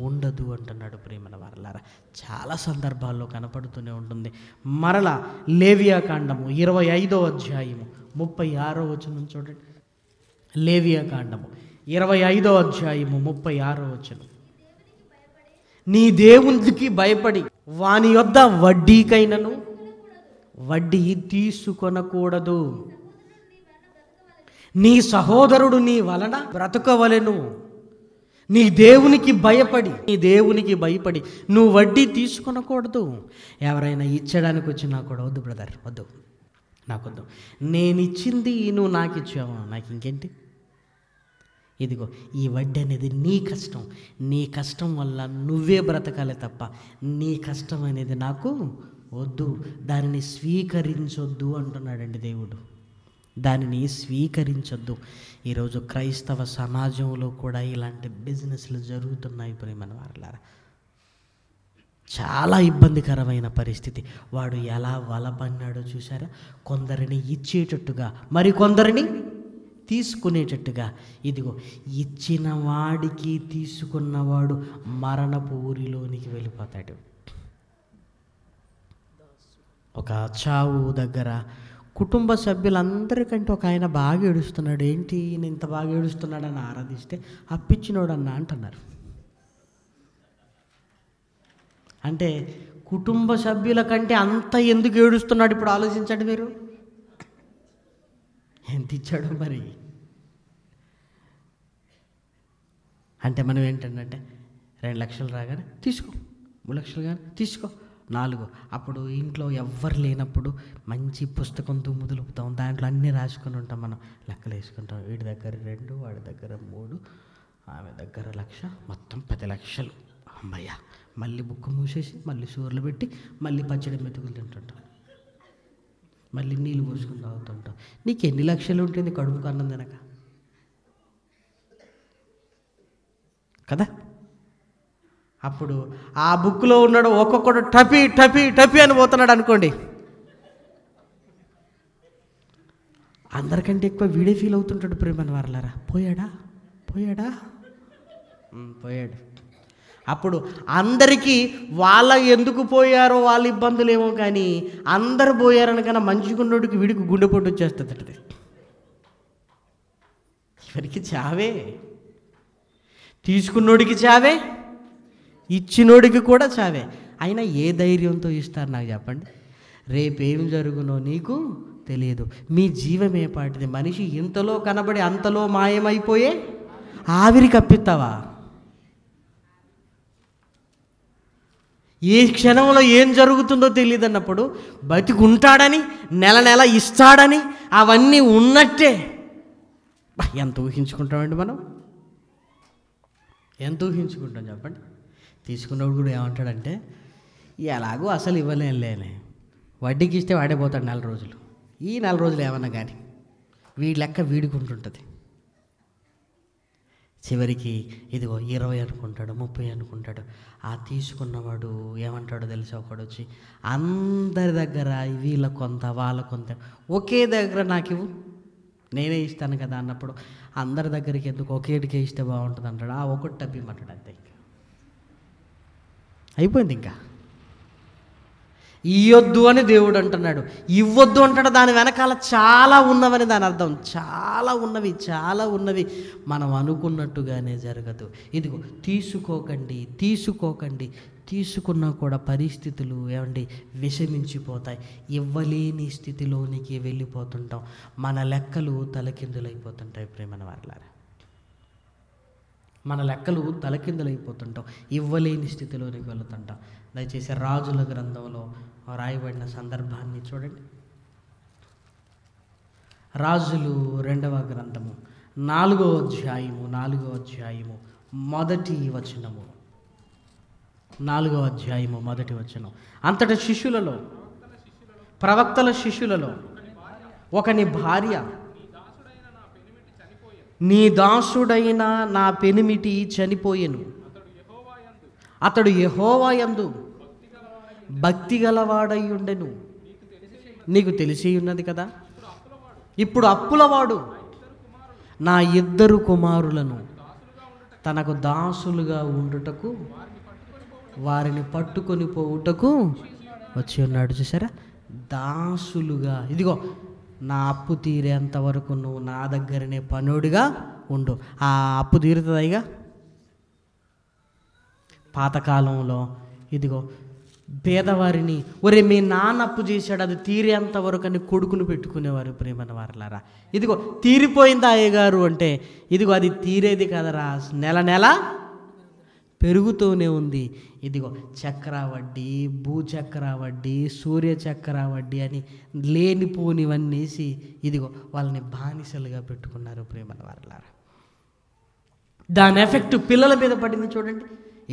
ఉండదు అంటున్నాడు. ప్రియమైన వారలారా, చాలా సందర్భాల్లో కనపడుతూనే ఉంటుంది. మరలా లేవియాకాండము 25వ అధ్యాయము 36వ వచనం చూడండి. లేవియాకాండము 25వ అధ్యాయము 36వ వచనం. నీ దేవునికి భయపడి వాని యొద్ద వడ్డీకైనను వడ్డీ తీసుకొనకూడదు. నీ సహోదరుడు నీ వలన బ్రతకవలెను. నీ దేవునికి భయపడి నువ్వు వడ్డీ తీసుకొనకూడదు. ఎవరైనా ఇచ్చడానికి వచ్చినా కూడా వద్దు బ్రదర్, వద్దు, నాకొద్దు, నేను ఇచ్చింది నువ్వు నాకు ఇచ్చావా, నాకు ఇంకేంటి? ఇదిగో ఈ వడ్డీ అనేది నీ కష్టం వల్ల నువ్వే బ్రతకాలి తప్ప నీ కష్టం అనేది నాకు వద్దు, దానిని స్వీకరించొద్దు అంటున్నాడండి దేవుడు. దానిని స్వీకరించొద్దు. ఈరోజు క్రైస్తవ సమాజంలో కూడా ఇలాంటి బిజినెస్లు జరుగుతున్నాయి. ప్రియమైన వారలారా, చాలా ఇబ్బందికరమైన పరిస్థితి. వాడు ఎలా వలపన్నాడో చూసారా? కొందరిని ఇచ్చేటట్టుగా, మరి కొందరిని తీసుకునేటట్టుగా. ఇదిగో ఇచ్చిన వాడికి తీసుకున్నవాడు మరణపు ఊరిలోనికి వెళ్ళిపోతాడు. ఒక చావు దగ్గర కుటుంబ సభ్యులందరికంటే ఒక ఆయన బాగా ఏడుస్తున్నాడు. ఏంటి ఈయన ఇంత బాగా ఏడుస్తున్నాడని ఆరాధిస్తే అప్పిచ్చినోడన్నా అంటున్నారు. అంటే కుటుంబ సభ్యుల కంటే అంత ఎందుకు ఏడుస్తున్నాడు ఇప్పుడు ఆలోచించండి మీరు. ఎంత ఇచ్చాడు మరి? అంటే మనం ఏంటంటే 2 లక్షలు రాగానే తీసుకో, 3 లక్షలు కానీ తీసుకో, 4. అప్పుడు ఇంట్లో ఎవ్వరు లేనప్పుడు మంచి పుస్తకం దులుపుతాం, దాంట్లో అన్నీ రాసుకొని ఉంటాం, మనం లెక్కలు వేసుకుంటాం. వీడి దగ్గర 2, వాడి దగ్గర 3, ఆమె దగ్గర 1,00,000, మొత్తం 10 లక్షలు. అమ్మయ్య, మళ్ళీ బుక్ మూసేసి మళ్ళీ సూర్లు పెట్టి మళ్ళీ పచ్చడి మెతుకులు తింటుంటాం, మళ్ళీ నీళ్ళు పోసుకుని తాగుతుంటాం. నీకు ఎన్ని లక్షలు ఉంటుంది కడుపుకు అన్నం తినక కదా? అప్పుడు ఆ బుక్లో ఉన్నాడు ఒక్కొక్కడు టపి టపి టపి అని పోతున్నాడు అనుకోండి, అందరికంటే ఎక్కువ వీడే ఫీల్ అవుతుంటాడు. ప్రేమని వారలారా, పోయాడా పోయాడా పోయాడు. అప్పుడు అందరికీ వాళ్ళ ఎందుకు పోయారో వాళ్ళ ఇబ్బందులు ఏమో, కానీ అందరు పోయారనకన్నా మంచిగున్నోడికి వీడికి గుండెపోటు వచ్చేస్తుంది. ఎవరికి చావే, తీసుకున్నోడికి చావే, ఇచ్చినోడికి కూడా చావే. అయినా ఏ ధైర్యంతో ఇస్తారు నాకు చెప్పండి? రేపేం జరుగునో నీకు తెలియదు. మీ జీవమే పాటిది. మనిషి ఇంతలో కనబడి అంతలో మాయమైపోయే ఆవిరి కప్పిస్తావా? ఏ క్షణంలో ఏం జరుగుతుందో తెలియదు అన్నప్పుడు బతికుంటాడని, నెల నెల ఇస్తాడని, అవన్నీ ఉన్నట్టే ఎంత ఊహించుకుంటామండి మనం? ఎంత ఊహించుకుంటాం చెప్పండి? తీసుకున్నప్పుడు కూడా ఏమంటాడంటే, ఎలాగో అసలు ఇవ్వలేనులేనే, వడ్డీకి ఇస్తే వాడే పోతాడు 4 రోజులు, ఈ 4 రోజులు ఏమన్నా కానీ వీడి లెక్క వీడుకుంటుంటుంది. చివరికి ఇదిగో 20 అనుకుంటాడు, 30 అనుకుంటాడు. ఆ తీసుకున్నవాడు ఏమంటాడో తెలుసా? ఒకడు వచ్చి అందరి దగ్గర వీళ్ళ కొంత వాళ్ళ కొంత ఒకే దగ్గర నాకు ఇవ్వు, నేనే ఇస్తాను కదా అన్నప్పుడు అందరి దగ్గరికి ఎందుకు ఒకేటికే ఇస్తే బాగుంటుంది అంటాడు. ఆ ఒకటి తప్పిమంటాడు, అంతే. ఇంకా అయిపోయింది. ఇంకా ఇయ్యొద్దు అని దేవుడు అంటున్నాడు, ఇవ్వద్దు అంటాడు. దాని వెనకాల చాలా ఉన్నవని దాని అర్థం. చాలా ఉన్నవి మనం అనుకున్నట్టుగానే జరగదు. ఇదిగో తీసుకోకండి, తీసుకున్నా కూడా పరిస్థితులు ఏమండి విషమించిపోతాయి. ఇవ్వలేని స్థితిలోనికి వెళ్ళిపోతుంటాం. మన లెక్కలు తలకిందులైపోతుంటాయి. ప్రేమన వారలారా, మన లెక్కలు తలకిందులైపోతుంటాం, ఇవ్వలేని స్థితిలోనికి వెళుతుంటాం. దయచేసి రాజుల గ్రంథంలో రాయబడిన సందర్భాన్ని చూడండి. రాజులు 2వ గ్రంథము 4వ అధ్యాయము మొదటి వచనము. 4వ అధ్యాయము మొదటి వచనం. అంతటి శిష్యులలో, ప్రవక్తల శిష్యులలో ఒకని భార్య, నీ దాసుడైన నా పెనిమిటి చనిపోయెను, అతడు యెహోవా యందు భక్తి గలవాడై ఉండెను, నీకు తెలిసి ఉన్నది కదా. ఇప్పుడు అప్పులవాడు నా 2 కుమారులను తనకు దాసులుగా ఉండుటకు, వారిని పట్టుకొని పోవుటకు వచ్చి ఉన్నాడు. చూసారా? దాసులుగా. ఇదిగో నా అప్పు తీరేంత వరకు నువ్వు నా దగ్గరనే పనుడిగా ఉండు. ఆ అప్పు తీరుతుందిగా. పాతకాలంలో ఇదిగో పేదవారిని, ఒరే మీ నాన్న అప్పు చేశాడు అది తీరేంత వరకు అని కొడుకును పెట్టుకునేవారు. ప్రేమన వారలారా, ఇదిగో తీరిపోయిందా అయ్యగారు అంటే, ఇదిగో అది తీరేది కదరా, నెల నెల పెరుగుతూనే ఉంది. ఇదిగో చక్రవడ్డీ, భూచక్రవడ్డీ, సూర్యచక్రవడ్డీ అని లేనిపోనివన్నేసి ఇదిగో వాళ్ళని బానిసలుగా పెట్టుకున్నారు. ప్రేమన వారలారా, దాని ఎఫెక్ట్ పిల్లల మీద పడింది. చూడండి,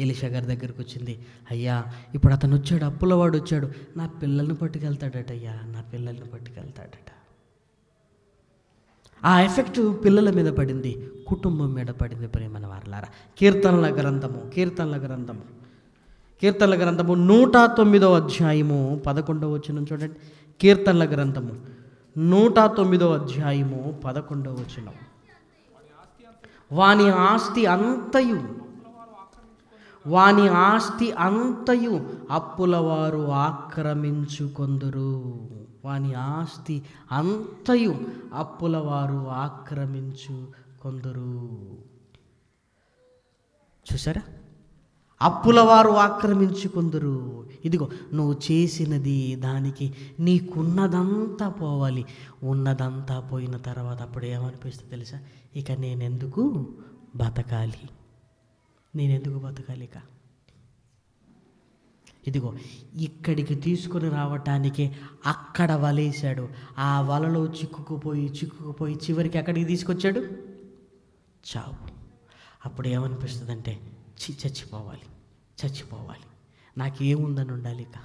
ఎలీషా గారి దగ్గరికి వచ్చింది. అయ్యా ఇప్పుడు అతను వచ్చాడు, అప్పులవాడు వచ్చాడు, నా పిల్లల్ని పట్టుకెళ్తాడట, అయ్యా నా పిల్లల్ని పట్టుకెళ్తాడట. ఆ ఎఫెక్ట్ పిల్లల మీద పడింది, కుటుంబం మీద పడింది. ప్రేమన వారలారా, కీర్తనల గ్రంథము 109వ అధ్యాయము 11వ వచనం చూడండి. కీర్తనల గ్రంథము 109వ అధ్యాయము 11వ వచనం. వాని ఆస్తి అంతయు వాని ఆస్తి అంతయు అప్పుల వారు ఆక్రమించుకొందురు. వాని ఆస్తి అంతయు అప్పుల వారు ఆక్రమించుకొందురు. చూసారా? అప్పుల వారు ఆక్రమించుకొందురు. ఇదిగో నువ్వు చేసినది దానికి నీకున్నదంతా పోవాలి. ఉన్నదంతా పోయిన తర్వాత అప్పుడు ఏమనిపిస్తుంది తెలుసా? ఇక నేనెందుకు బతకాలి? ఇక ఇదిగో ఇక్కడికి తీసుకొని రావటానికే అక్కడ వలేశాడు. ఆ వలలో చిక్కుకుపోయి చివరికి ఎక్కడికి తీసుకొచ్చాడు? చావు. అప్పుడు ఏమనిపిస్తుందంటే చచ్చిపోవాలి, నాకేముందని ఉండాలి, ఇక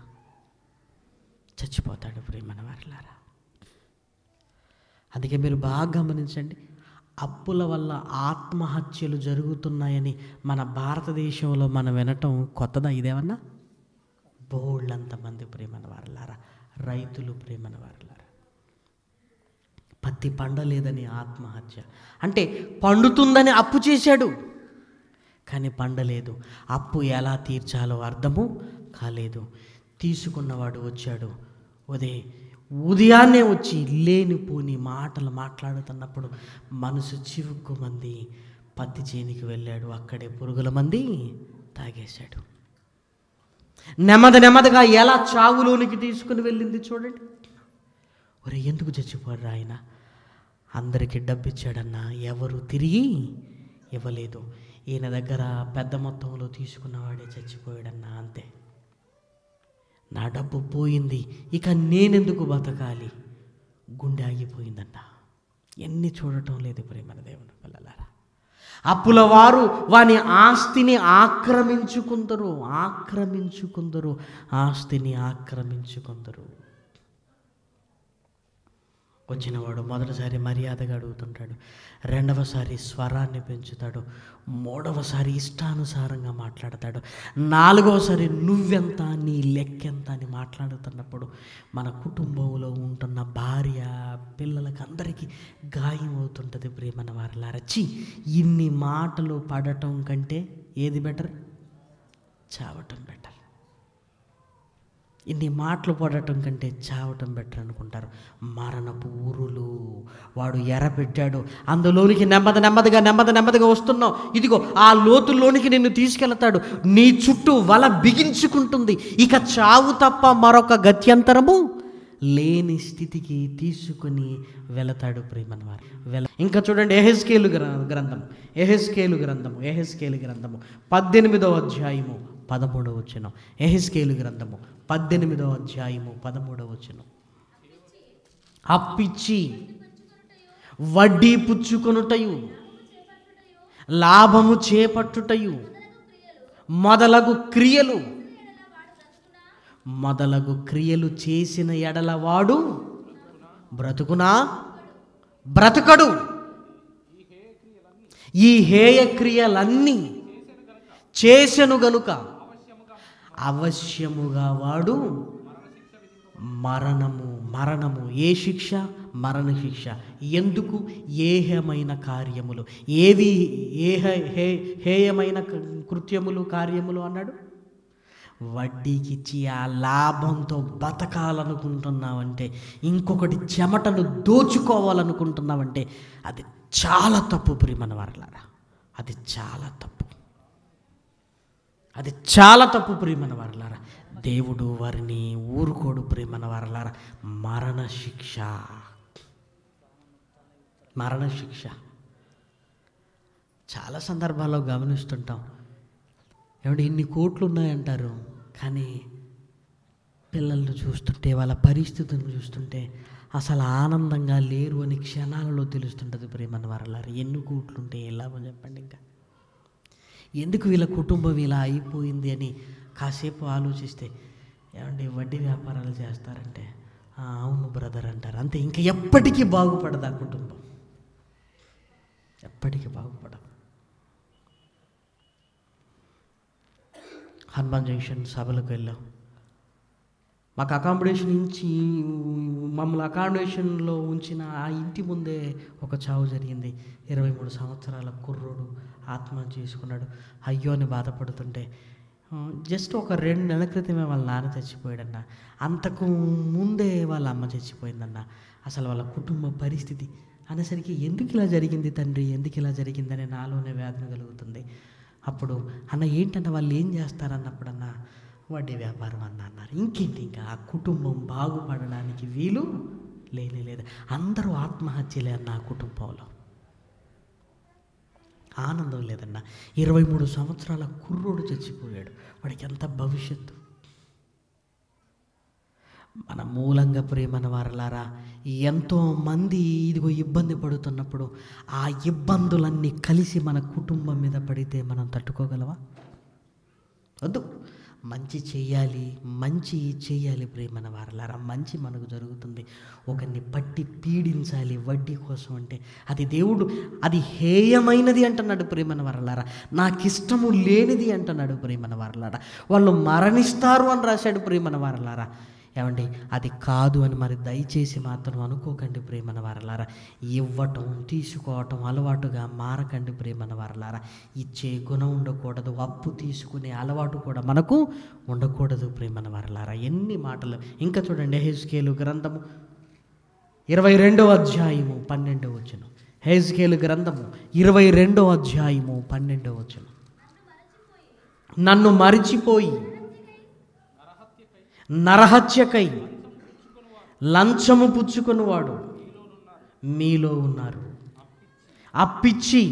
చచ్చిపోతాడు ప్రియమైన వారలారా. అందుకే మీరు బాగా గమనించండి, అప్పుల వల్ల ఆత్మహత్యలు జరుగుతున్నాయని మన భారతదేశంలో మనం వినటం కొత్తదా? ఇదేమన్నా? బోళ్ళంతమంది ప్రియమైన వారలారా, రైతులు ప్రియమైన వారలారా, పత్తి పండలేదని ఆత్మహత్య. అంటే పండుతుందని అప్పు చేశాడు, కానీ పండలేదు. అప్పు ఎలా తీర్చాలో అర్థము కాలేదు. తీసుకున్నవాడు వచ్చాడు, ఉదయాన్నే వచ్చి లేనిపోని మాటలు మాట్లాడుతున్నప్పుడు మనసు చివుక్కుమంది. పత్తి చేనికి వెళ్ళాడు, అక్కడే పురుగుల మంది తాగేశాడు. నెమ్మదిగా ఎలా చావులోనికి తీసుకుని వెళ్ళింది చూడండి. ఎందుకు చచ్చిపోయాడు ఆయన? అందరికీ డబ్బిచ్చాడన్నా ఎవరు తిరిగి ఇవ్వలేదు. ఈయన దగ్గర పెద్ద మొత్తంలో తీసుకున్నవాడే చచ్చిపోయాడన్నా, అంతే. నా డబ్బు పోయింది, ఇక నేనెందుకు బతకాలి? గుండె ఆగిపోయిందన్న. ఎన్ని చూడటం లేదు ప్రేమన దేవుని పిల్లలారా. అప్పుల వారు వాని ఆస్తిని ఆక్రమించుకుందరు. ఆస్తిని ఆక్రమించుకుందరు. వచ్చినవాడు మొదటిసారి మర్యాదగా అడుగుతుంటాడు, రెండవసారి స్వరాన్ని పెంచుతాడు, మూడవసారి ఇష్టానుసారంగా మాట్లాడతాడు, నాలుగవసారి నువ్వెంత, నీ లెక్కెంత అని మాట్లాడుతున్నప్పుడు మన కుటుంబంలో ఉంటున్న భార్య పిల్లలకి అందరికీ గాయం అవుతుంటుంది ప్రియమైన వారలారా. ఇన్ని మాటలు పడటం కంటే ఏది బెటర్? చావటం బెటర్. ఇన్ని మాటలు పడటం కంటే చావటం బెటర్ అనుకుంటారు. మరణపు ఊరులు వాడు ఎరపెట్టాడు. అందులోనికి నెమ్మదిగా వస్తున్నావు. ఇదిగో ఆ లోతుల్లోనికి నిన్ను తీసుకెళ్తాడు. నీ చుట్టూ వల బిగించుకుంటుంది. ఇక చావు తప్ప మరొక గత్యంతరము లేని స్థితికి తీసుకుని వెళతాడు ప్రియమైన వారు. ఇంకా చూడండి, యెహెజ్కేలు గ్రంథము 18వ అధ్యాయము 13వ వచనం. యెహెజ్కేలు గ్రంథము 18వ అధ్యాయము 13వ వచనం. అప్పిచ్చి వడ్డీ పుచ్చుకొనుటయు లాభము చేపట్టుటయు మొదలగు క్రియలు చేసిన ఎడల వాడు బ్రతుకడు. ఈ హేయ క్రియలన్నీ చేసెను గనుక అవశ్యముగా వాడు మరణము. ఏ శిక్ష? మరణ శిక్ష. ఎందుకు? ఏహమైన కార్యములు. ఏవి హేయమైన కృత్యములు, కార్యములు అన్నాడు? వడ్డీకిచ్చి ఆ లాభంతో బతకాలనుకుంటున్నావంటే, ఇంకొకటి చెమటను దోచుకోవాలనుకుంటున్నావంటే అది చాలా తప్పు ప్రియమైన వారలారా. అది చాలా తప్పు ప్రియమైన వారలారా. దేవుడు వారిని ఊరుకోడు ప్రియమైన వారలారా. మరణ శిక్ష చాలా సందర్భాల్లో గమనిస్తుంటాం. ఏమంటే ఇన్ని కోట్లు ఉన్నాయంటారు, కానీ పిల్లల్ని చూస్తుంటే, వాళ్ళ పరిస్థితులను చూస్తుంటే అసలు ఆనందంగా లేరు అని క్షణాలలో తెలుస్తుంటుంది ప్రియమైన వారలారా. ఎన్ని కోట్లు ఉంటే ఎలా చెప్పండి? ఇంకా ఎందుకు వీళ్ళ కుటుంబం ఇలా అయిపోయింది అని కాసేపు ఆలోచిస్తే, ఏమంటే వడ్డీ వ్యాపారాలు చేస్తారంటే అవును బ్రదర్ అంటారు, అంతే. ఇంకా ఎప్పటికీ బాగుపడదు ఆ కుటుంబం, ఎప్పటికీ బాగుపడదు. హనుమాన్ జంక్షన్ సభలకు వెళ్ళాం. మాకు మమ్మల్ని అకామిడేషన్లో ఉంచిన ఆ ఇంటి ముందే ఒక చావు జరిగింది. 23 సంవత్సరాల కుర్రోడు ఆత్మహత్య చేసుకున్నాడు, అయ్యో అని బాధపడుతుంటే జస్ట్ ఒక 2 నెలల క్రితమే వాళ్ళ నాన్న చచ్చిపోయాడన్న, అంతకు ముందే వాళ్ళ అమ్మ చచ్చిపోయిందన్న. అసలు వాళ్ళ కుటుంబ పరిస్థితి అనేసరికి ఎందుకు ఇలా జరిగింది తండ్రి, ఎందుకు ఇలా జరిగిందనే నాలోనే వేదన కలుగుతుంది. అప్పుడు అన్న ఏంటన్న వాళ్ళు ఏం చేస్తారన్నప్పుడన్న వడ్డీ వ్యాపారం అన్నారు. ఇంకేంటి, ఇంకా ఆ కుటుంబం బాగుపడడానికి వీలు లేదు. అందరూ ఆత్మహత్యలే అన్న. ఆ కుటుంబంలో ఆనందం లేదన్న. 23 సంవత్సరాల కుర్రోడు చచ్చిపోయాడు. వాడికి ఎంత భవిష్యత్తు. మన మూలంగా ప్రేమన వారలారా, ఎంతోమంది ఇదిగో ఇబ్బంది పడుతున్నప్పుడు ఆ ఇబ్బందులన్నీ కలిసి మన కుటుంబం మీద పడితే మనం తట్టుకోగలవా? వద్దు. మంచి చేయాలి ప్రేమన వారలారా. మంచి మనకు జరుగుతుంది. ఒకరిని పట్టి పీడించాలి వడ్డీ కోసం అంటే అది దేవుడు, అది హేయమైనది అంటున్నాడు ప్రేమన వారలారా. నాకు ఇష్టము లేనిది అంటున్నాడు ప్రేమన వారలారా. వాళ్ళు మరణిస్తారు అని రాశాడు ప్రేమన వారలారా. ఏమండి, అది కాదు అని మరి దయచేసి మాత్రం అనుకోకండి ప్రేమన వారలారా. ఇవ్వటం తీసుకోవటం అలవాటుగా మారకండి ప్రేమన వారలారా. ఇచ్చే గుణం ఉండకూడదు, అప్పు తీసుకునే అలవాటు కూడా మనకు ఉండకూడదు ప్రేమన వారలారా. ఎన్ని మాటలు. ఇంకా చూడండి, హెజ్కేలు గ్రంథము 22వ అధ్యాయము 12వ వచనం. హెజ్కేలు గ్రంథము 22వ అధ్యాయము 12వ వచనం. నన్ను మరిచిపోయి నరహత్యకై లంచము పుచ్చుకొనివాడు మీలో ఉన్నారు. అప్పిచ్చి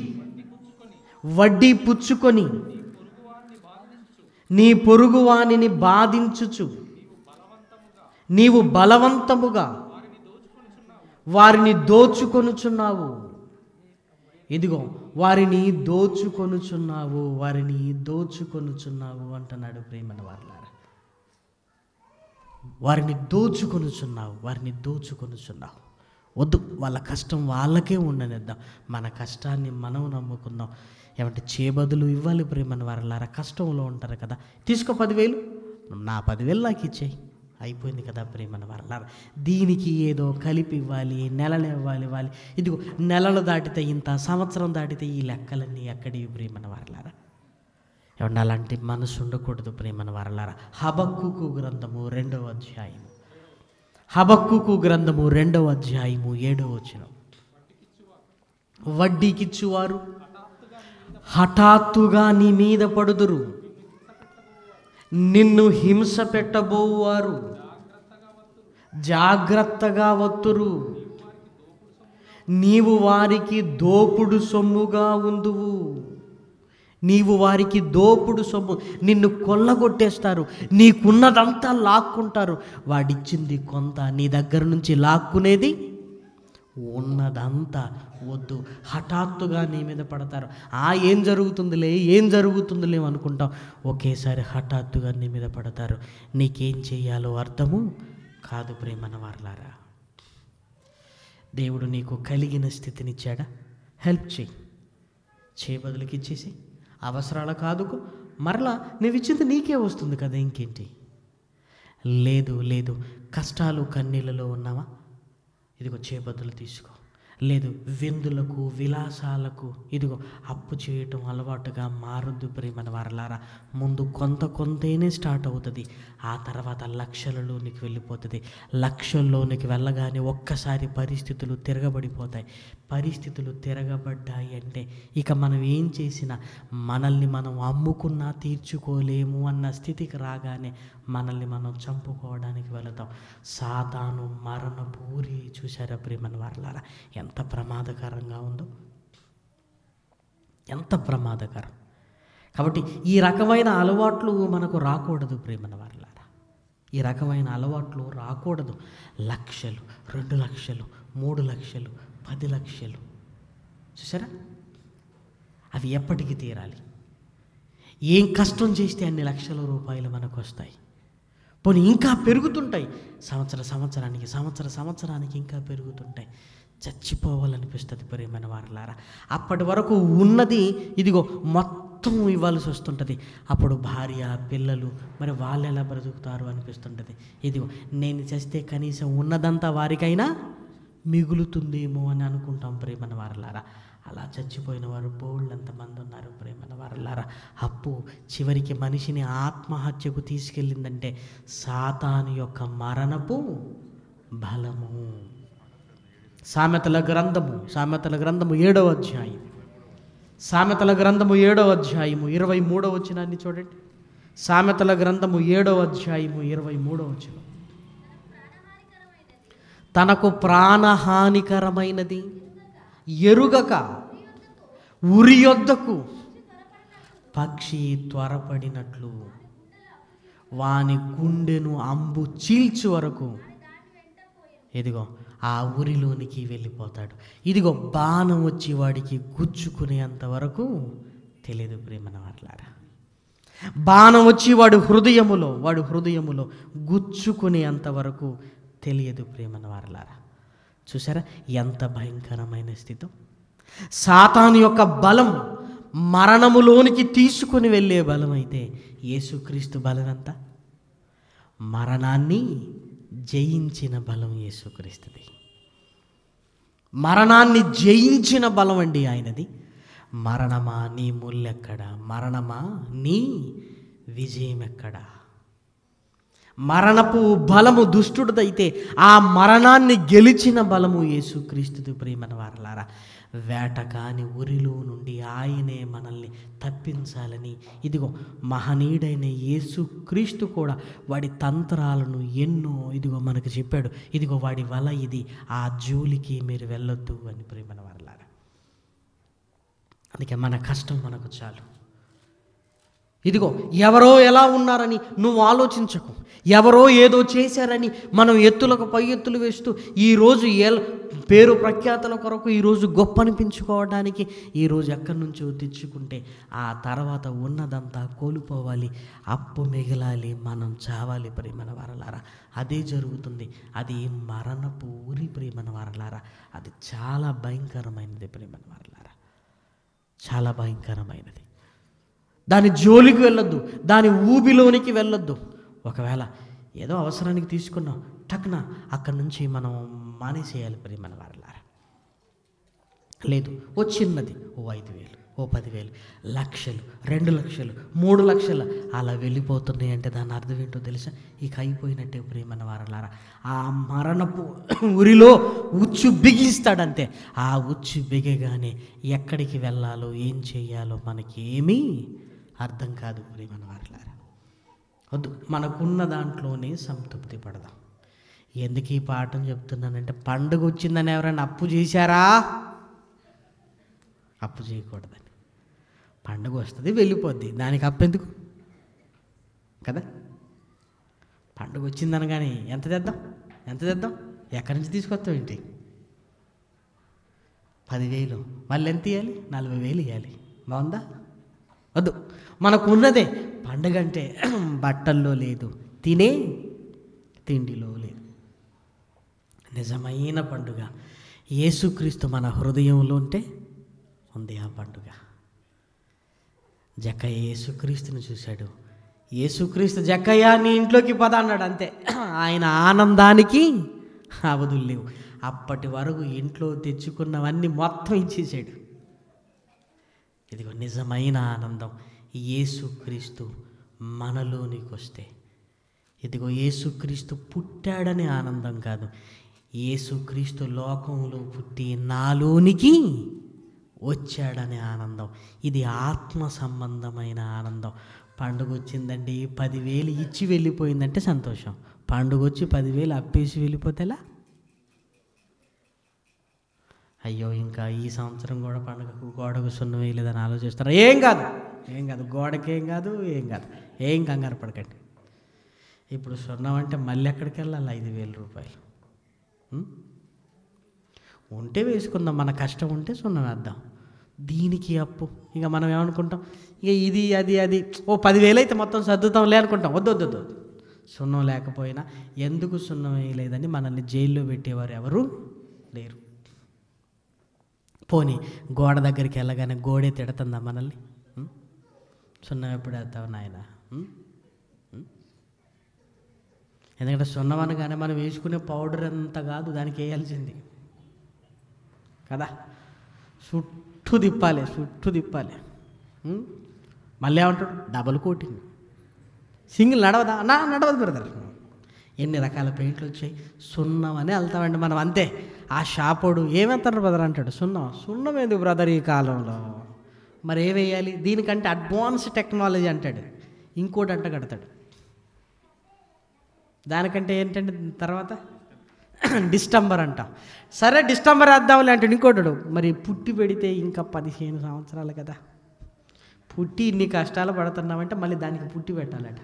వడ్డీ పుచ్చుకొని నీ పొరుగువానిని బాధించుచు నీవు బలవంతముగా వారిని దోచుకొనుచున్నావు. ఇదిగో వారిని దోచుకొనుచున్నావు అంటున్నాడు ప్రేమన వారలారా. వారిని దోచుకొనుచున్నావు. వద్దు, వాళ్ళ కష్టం వాళ్ళకే ఉండనిద్దాం. మన కష్టాన్ని మనం నమ్ముకుందాం. ఏమంటే చేబదులు ఇవ్వాలి ప్రేమన వారలారా. కష్టంలో ఉంటారు కదా, తీసుకో 10,000, నా 10,000 నాకు ఇచ్చేయి, అయిపోయింది కదా ప్రేమన వారలారా. దీనికి ఏదో కలిపి ఇవ్వాలి, నెలలు ఇవ్వాలి. ఇదిగో నెలలు దాటితే ఇంత, సంవత్సరం దాటితే ఈ లెక్కలన్నీ ఎక్కడి ప్రేమన వారలారా. ఏమన్నా అలాంటి మనసు ఉండకూడదు ప్రేమన వారలారా. హబక్కూకు గ్రంథము 2వ అధ్యాయము 7వ వచనం. వడ్డీకిచ్చువారు హఠాత్తుగా నీ మీద పడుదురు, నిన్ను హింస పెట్టబోవారు జాగ్రత్తగా వత్తురు, నీవు వారికి దోపుడు సొమ్ముగా ఉందువు. నీవు వారికి దోపుడు సొమ్ము, నిన్ను కొల్లగొట్టేస్తారు, నీకున్నదంతా లాక్కుంటారు. వాడిచ్చింది కొంత, నీ దగ్గర నుంచి లాక్కునేది ఉన్నదంతా. వద్దు, హఠాత్తుగా నీ మీద పడతారు. ఏం జరుగుతుందిలే అనుకుంటాం. ఒకేసారి హఠాత్తుగా నీ మీద పడతారు. నీకేం చేయాలో అర్థము కాదు ప్రేమన వారలారా. దేవుడు నీకు కలిగిన స్థితినిచ్చాడా, హెల్ప్ చేయబదులకి ఇచ్చేసి అవసరాల కాదుకో, మరలా నువ్వు ఇచ్చింది నీకే వస్తుంది కదా, ఇంకేంటి. లేదు కష్టాలు కన్నీళ్ళలో ఉన్నావా, ఇదిగో చేబదులు తీసుకో. లేదు విందులకు విలాసాలకు ఇదిగో అప్పు చేయటం అలవాటుగా మారొద్దు ప్రేమన వారలారా. ముందు కొంతేనే స్టార్ట్ అవుతుంది, ఆ తర్వాత లక్షలలోనికి వెళ్ళిపోతుంది. లక్షల్లోనికి వెళ్ళగానే ఒక్కసారి పరిస్థితులు తిరగబడిపోతాయి. పరిస్థితులు తిరగబడ్డాయి అంటే ఇక మనం ఏం చేసినా మనల్ని మనం అమ్ముకున్నా తీర్చుకోలేము అన్న స్థితికి రాగానే మనల్ని మనం చంపుకోవడానికి వెళతాం. సాతాను మరణపు ఊరి చూశారా ప్రేమన వారలారా, ఎంత ప్రమాదకరంగా ఉందో, ఎంత ప్రమాదకరం. కాబట్టి ఈ రకమైన అలవాట్లు మనకు రాకూడదు ప్రేమన వారలారా. ఈ రకమైన అలవాట్లు రాకూడదు. లక్షలు, 2 లక్షలు, 3 లక్షలు, 10 లక్షలు చూసారా, అవి ఎప్పటికీ తీరాలి. ఏం కష్టం చేస్తే అన్ని లక్షల రూపాయలు మనకు వస్తాయి. పోనీ ఇంకా పెరుగుతుంటాయి, సంవత్సరానికి ఇంకా పెరుగుతుంటాయి. చచ్చిపోవాలనిపిస్తుంది ప్రేమైన వారలారా. అప్పటి వరకు ఉన్నది ఇదిగో మొత్తం ఇవ్వాల్సి వస్తుంటుంది. అప్పుడు భార్య పిల్లలు మరి వాళ్ళు ఎలా బ్రతుకుతారు అనిపిస్తుంటుంది. ఇదిగో నేను చేస్తే కనీసం ఉన్నదంతా వారికైనా మిగులుతుందేమో అని అనుకుంటాం ప్రేమైన వారలారా. అలా చచ్చిపోయిన వారు బోళ్ళంతమంది ఉన్నారు. వారలారా, అప్పు చివరికి మనిషిని ఆత్మహత్యకు తీసుకెళ్ళిందంటే సాతాను యొక్క మరణపు బలము. సామెతల గ్రంథము 7వ అధ్యాయం, సామెతల గ్రంథము 7వ అధ్యాయము 23వ వచనాన్ని చూడండి. సామెతల గ్రంథము 7వ అధ్యాయము 23వ వచనం. తనకు ప్రాణహానికరమైనది ఎరుగక ఉరి యొద్దకు పక్షి త్వరపడినట్లు వాని గుండెను అంబు చీల్చు వరకు ఇదిగో ఆ ఊరిలోనికి వెళ్ళిపోతాడు. ఇదిగో బాణం వచ్చి వాడికి గుచ్చుకునేంత వరకు తెలియదు ప్రేమన వారలారా. బాణం వచ్చి వాడు హృదయములో గుచ్చుకునేంత వరకు తెలియదు ప్రేమన వారలారా. చూసారా ఎంత భయంకరమైన స్థితి. సాతాను యొక్క బలం మరణములోనికి తీసుకుని వెళ్ళే బలం అయితే యేసుక్రీస్తు బలం ఎంత? మరణాన్ని జయించిన బలం యేసుక్రీస్తుది. మరణాన్ని జయించిన బలం అండి ఆయనది. మరణమా నీ ముల్లెక్కడా? మరణమా నీ విజయం ఎక్కడా? మరణపు బలము దుష్టుడిదైతే ఆ మరణాన్ని గెలిచిన బలము యేసుక్రీస్తుది ప్రేమన వారలారా. వేటకాని ఉరిలో నుండి ఆయనే మనల్ని తప్పించాలని ఇదిగో మహనీయుడైన యేసుక్రీస్తు కూడా వాడి తంత్రాలను ఎన్నో ఇదిగో మనకు చెప్పాడు. ఇదిగో వాడి వల ఇది, ఆ జోలికి మీరు వెళ్ళొద్దు అని ప్రేమన వారలారా. అందుకే మన కష్టం మనకు చాలు. ఇదిగో ఎవరో ఎలా ఉన్నారని నువ్వు ఆలోచించకు. ఎవరో ఏదో చేశారని మనం ఎత్తులకు పై ఎత్తులు వేస్తూ ఈరోజు పేరు ప్రఖ్యాతల కొరకు ఈరోజు గొప్ప అనిపించుకోవడానికి ఈరోజు ఎక్కడి నుంచో తెచ్చుకుంటే ఆ తర్వాత ఉన్నదంతా కోల్పోవాలి, అప్పు మిగలాలి, మనం చావాలి ప్రేమన వారలారా. అదే జరుగుతుంది. అది మరణపు ఊరి ప్రేమన వారలారా. అది చాలా భయంకరమైనది ప్రేమన వారలారా, చాలా భయంకరమైనది. దాని జోలికి వెళ్ళొద్దు, దాని ఊబిలోనికి వెళ్ళొద్దు. ఒకవేళ ఏదో అవసరానికి తీసుకున్నాం, టక్న అక్కడి నుంచి మనం మానేసేయాలి ప్రేమన వారలారా. లేదు, ఓ చిన్నది, ఓ 5,000, ఓ 10,000, లక్షలు, 2 లక్షలు, 3 లక్షలు అలా వెళ్ళిపోతున్నాయి అంటే దాని అర్థం ఏంటో తెలుసా? ఇక అయిపోయినట్టే ప్రేమన వారలారా. ఆ మరణపు ఉరిలో ఉచ్చు బిగిస్తాడంతే. ఆ ఉచ్చు బిగగానే ఎక్కడికి వెళ్ళాలో ఏం చేయాలో మనకి ఏమీ అర్థం కాదు ప్రేమన వారలారా. వద్దు, మనకున్న దాంట్లోనే సంతృప్తి పడదాం. ఎందుకు ఈ పాఠం చెప్తున్నానంటే, పండుగ వచ్చిందని ఎవరైనా అప్పు చేశారా? అప్పు చేయకూడదని. పండుగ వస్తుంది, వెళ్ళిపోద్ది, దానికి అప్పు ఎందుకు కదా? పండుగ వచ్చిందనగానే ఎంత తెద్దాం, ఎక్కడి నుంచి తీసుకొస్తాం ఏంటి? 10,000 మళ్ళీ ఎంత ఇవ్వాలి? 40,000 ఇవ్వాలి. బాగుందా? వద్దు, మనకు ఉన్నదే. పండుగ అంటే బట్టల్లో లేదు, తినే తిండిలో లేదు. నిజమైన పండుగ యేసుక్రీస్తు మన హృదయంలో ఉంటే ఉంది ఆ పండుగ. జక్కయ్య యేసుక్రీస్తుని చూశాడు. యేసుక్రీస్తు జక్కయ్య నీ ఇంట్లోకి పద అన్నాడు, అంతే. ఆయన ఆనందానికి అవధులు లేవు. అప్పటి వరకు ఇంట్లో తెచ్చుకున్నవన్నీ మొత్తం ఇచ్చేసాడు. ఇదిగో నిజమైన ఆనందం యేసుక్రీస్తు మనలోనికి వస్తే. ఇదిగో యేసుక్రీస్తు పుట్టాడనే ఆనందం కాదు, యేసుక్రీస్తు లోకంలో పుట్టి నాలోనికి వచ్చాడనే ఆనందం. ఇది ఆత్మ సంబంధమైన ఆనందం. పండుగ వచ్చిందండి, 10,000 ఇచ్చి వెళ్ళిపోయిందంటే సంతోషం. పండుగ వచ్చి 10,000 అప్పేసి వెళ్ళిపోతేలా? అయ్యో ఇంకా ఈ సంవత్సరం కూడా పండుగకు గోడకు సున్నం వేయలేదని ఆలోచిస్తారా? ఏం కాదు, గోడకేం కాదు, ఏం కంగారు పడకండి. ఇప్పుడు సున్నం అంటే మళ్ళీ ఎక్కడికి వెళ్ళాలి? 5,000 రూపాయలు ఉంటే వేసుకుందాం, మన కష్టం ఉంటే సున్నం వేద్దాం. దీనికి అప్పు. ఇక మనం ఏమనుకుంటాం, ఇక ఇది అది ఓ 10,000 అయితే మొత్తం సర్దుతాంలే అనుకుంటాం. వద్దు, సున్నం లేకపోయినా ఎందుకు సున్నం వేయలేదని మనల్ని జైల్లో పెట్టేవారు ఎవరు లేరు. పోనీ గోడ దగ్గరికి వెళ్ళగానే గోడే తిడుతుందా మనల్ని? సున్నం ఎప్పుడు వేస్తావు నాయన? ఎందుకంటే సున్నం అనగానే మనం వేసుకునే పౌడర్ అంత కాదు, దానికి వేయాల్సింది కదా. చుట్టూ తిప్పాలి. మళ్ళీ ఏమంటాడు, డబుల్ కోటింగ్. సింగిల్ నడవదా? నడవదు బ్రదర్. ఎన్ని రకాల పెయింట్లు వచ్చాయి. సున్నం అని వెళ్తామండి మనం, అంతే. ఆ షాపోడు ఏమేస్తారు బ్రదర్ అంటాడు, సున్నం ఎందుకు బ్రదర్ ఈ కాలంలో, మరి ఏ వేయాలి, దీనికంటే అడ్వాన్స్ టెక్నాలజీ అంటాడు. ఇంకోటి అంట కడతాడు, దానికంటే ఏంటంటే తర్వాత డిస్టంబర్ అంట. సరే డిస్టంబర్ వేద్దాంలే అంటాడు. ఇంకోటాడు, మరి పుట్టి పెడితే ఇంకా 15 సంవత్సరాలు కదా, పుట్టి ఇన్ని కష్టాలు పడుతున్నామంటే మళ్ళీ దానికి పుట్టి పెట్టాలట.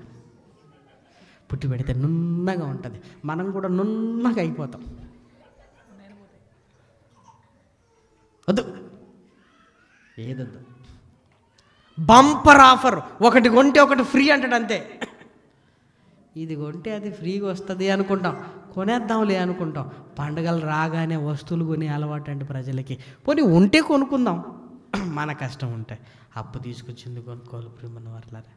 పుట్టి పెడితే నున్నగా ఉంటుంది, మనం కూడా నున్నగా అయిపోతాం. వద్దు, ఏదొద్దు. బంపర్ ఆఫర్, ఒకటి కొంటే ఒకటి ఫ్రీ అంటాడు, అంతే. ఇది కొంటే అది ఫ్రీగా వస్తుంది అనుకుంటాం, కొనేద్దాంలే అనుకుంటాం. పండుగలు రాగానే వస్తువులు కొనే అలవాటు అండి ప్రజలకి. పోనీ ఉంటే కొనుక్కుందాం, మన కష్టం ఉంటే. అప్పు తీసుకొచ్చి ఎందుకు కొనుక్కోవాలి ప్రియమైన వారలారా?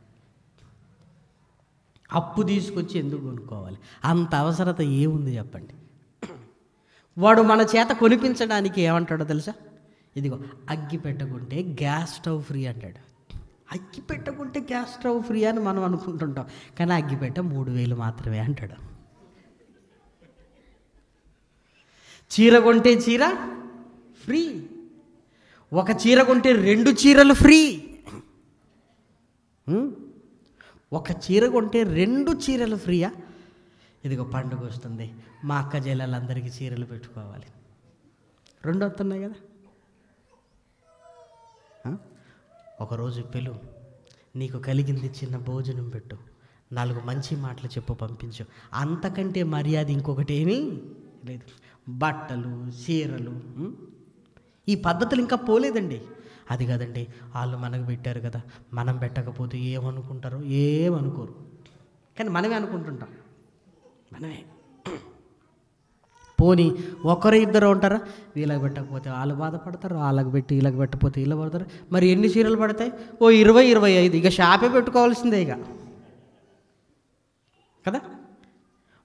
అప్పు తీసుకొచ్చి ఎందుకు కొనుక్కోవాలి? అంత అవసరత ఏముంది చెప్పండి? వాడు మన చేత కొనిపించడానికి ఏమంటాడో తెలుసా? ఇదిగో అగ్గి పెట్టకుంటే గ్యాస్ స్టవ్ ఫ్రీ అంటాడు. అగ్గి పెట్టకుంటే గ్యాస్ స్టవ్ ఫ్రీ అని మనం అనుకుంటుంటాం, కానీ అగ్గి పెట్ట 3000 మాత్రమే అంటాడు. చీర కొంటే చీర ఫ్రీ, ఒక చీర కొంటే 2 చీరలు ఫ్రీ. ఒక చీర కొంటే 2 చీరలు ఫ్రీయా? ఇదిగో పండుగ వస్తుంది, మా అక్క చెల్లెలందరికీ చీరలు పెట్టుకోవాలి, 2 వస్తున్నాయి కదా. ఒకరోజు పిలు, నీకు కలిగింది చిన్న భోజనం పెట్టు, 4 మంచి మాటలు చెప్పు, పంపించు. అంతకంటే మర్యాద ఇంకొకటి ఏమీ లేదు. బట్టలు, చీరలు, ఈ పద్ధతులు ఇంకా పోలేదండి. అది కాదండి, వాళ్ళు మనకు పెట్టారు కదా, మనం పెట్టకపోతే ఏమనుకుంటారో, ఏమనుకోరు, కానీ మనమే అనుకుంటుంటాం. మనమే. పోనీ ఒకరు ఇద్దరు ఉంటారా, వీళ్ళకి పెట్టకపోతే వాళ్ళు బాధపడతారు, వాళ్ళకి పెట్టి వీళ్ళకి పెట్టకపోతే వీళ్ళు పడతారు. మరి ఎన్ని చీరలు పడతాయి? ఓ 20-25. ఇక షాపే పెట్టుకోవాల్సిందే ఇక కదా.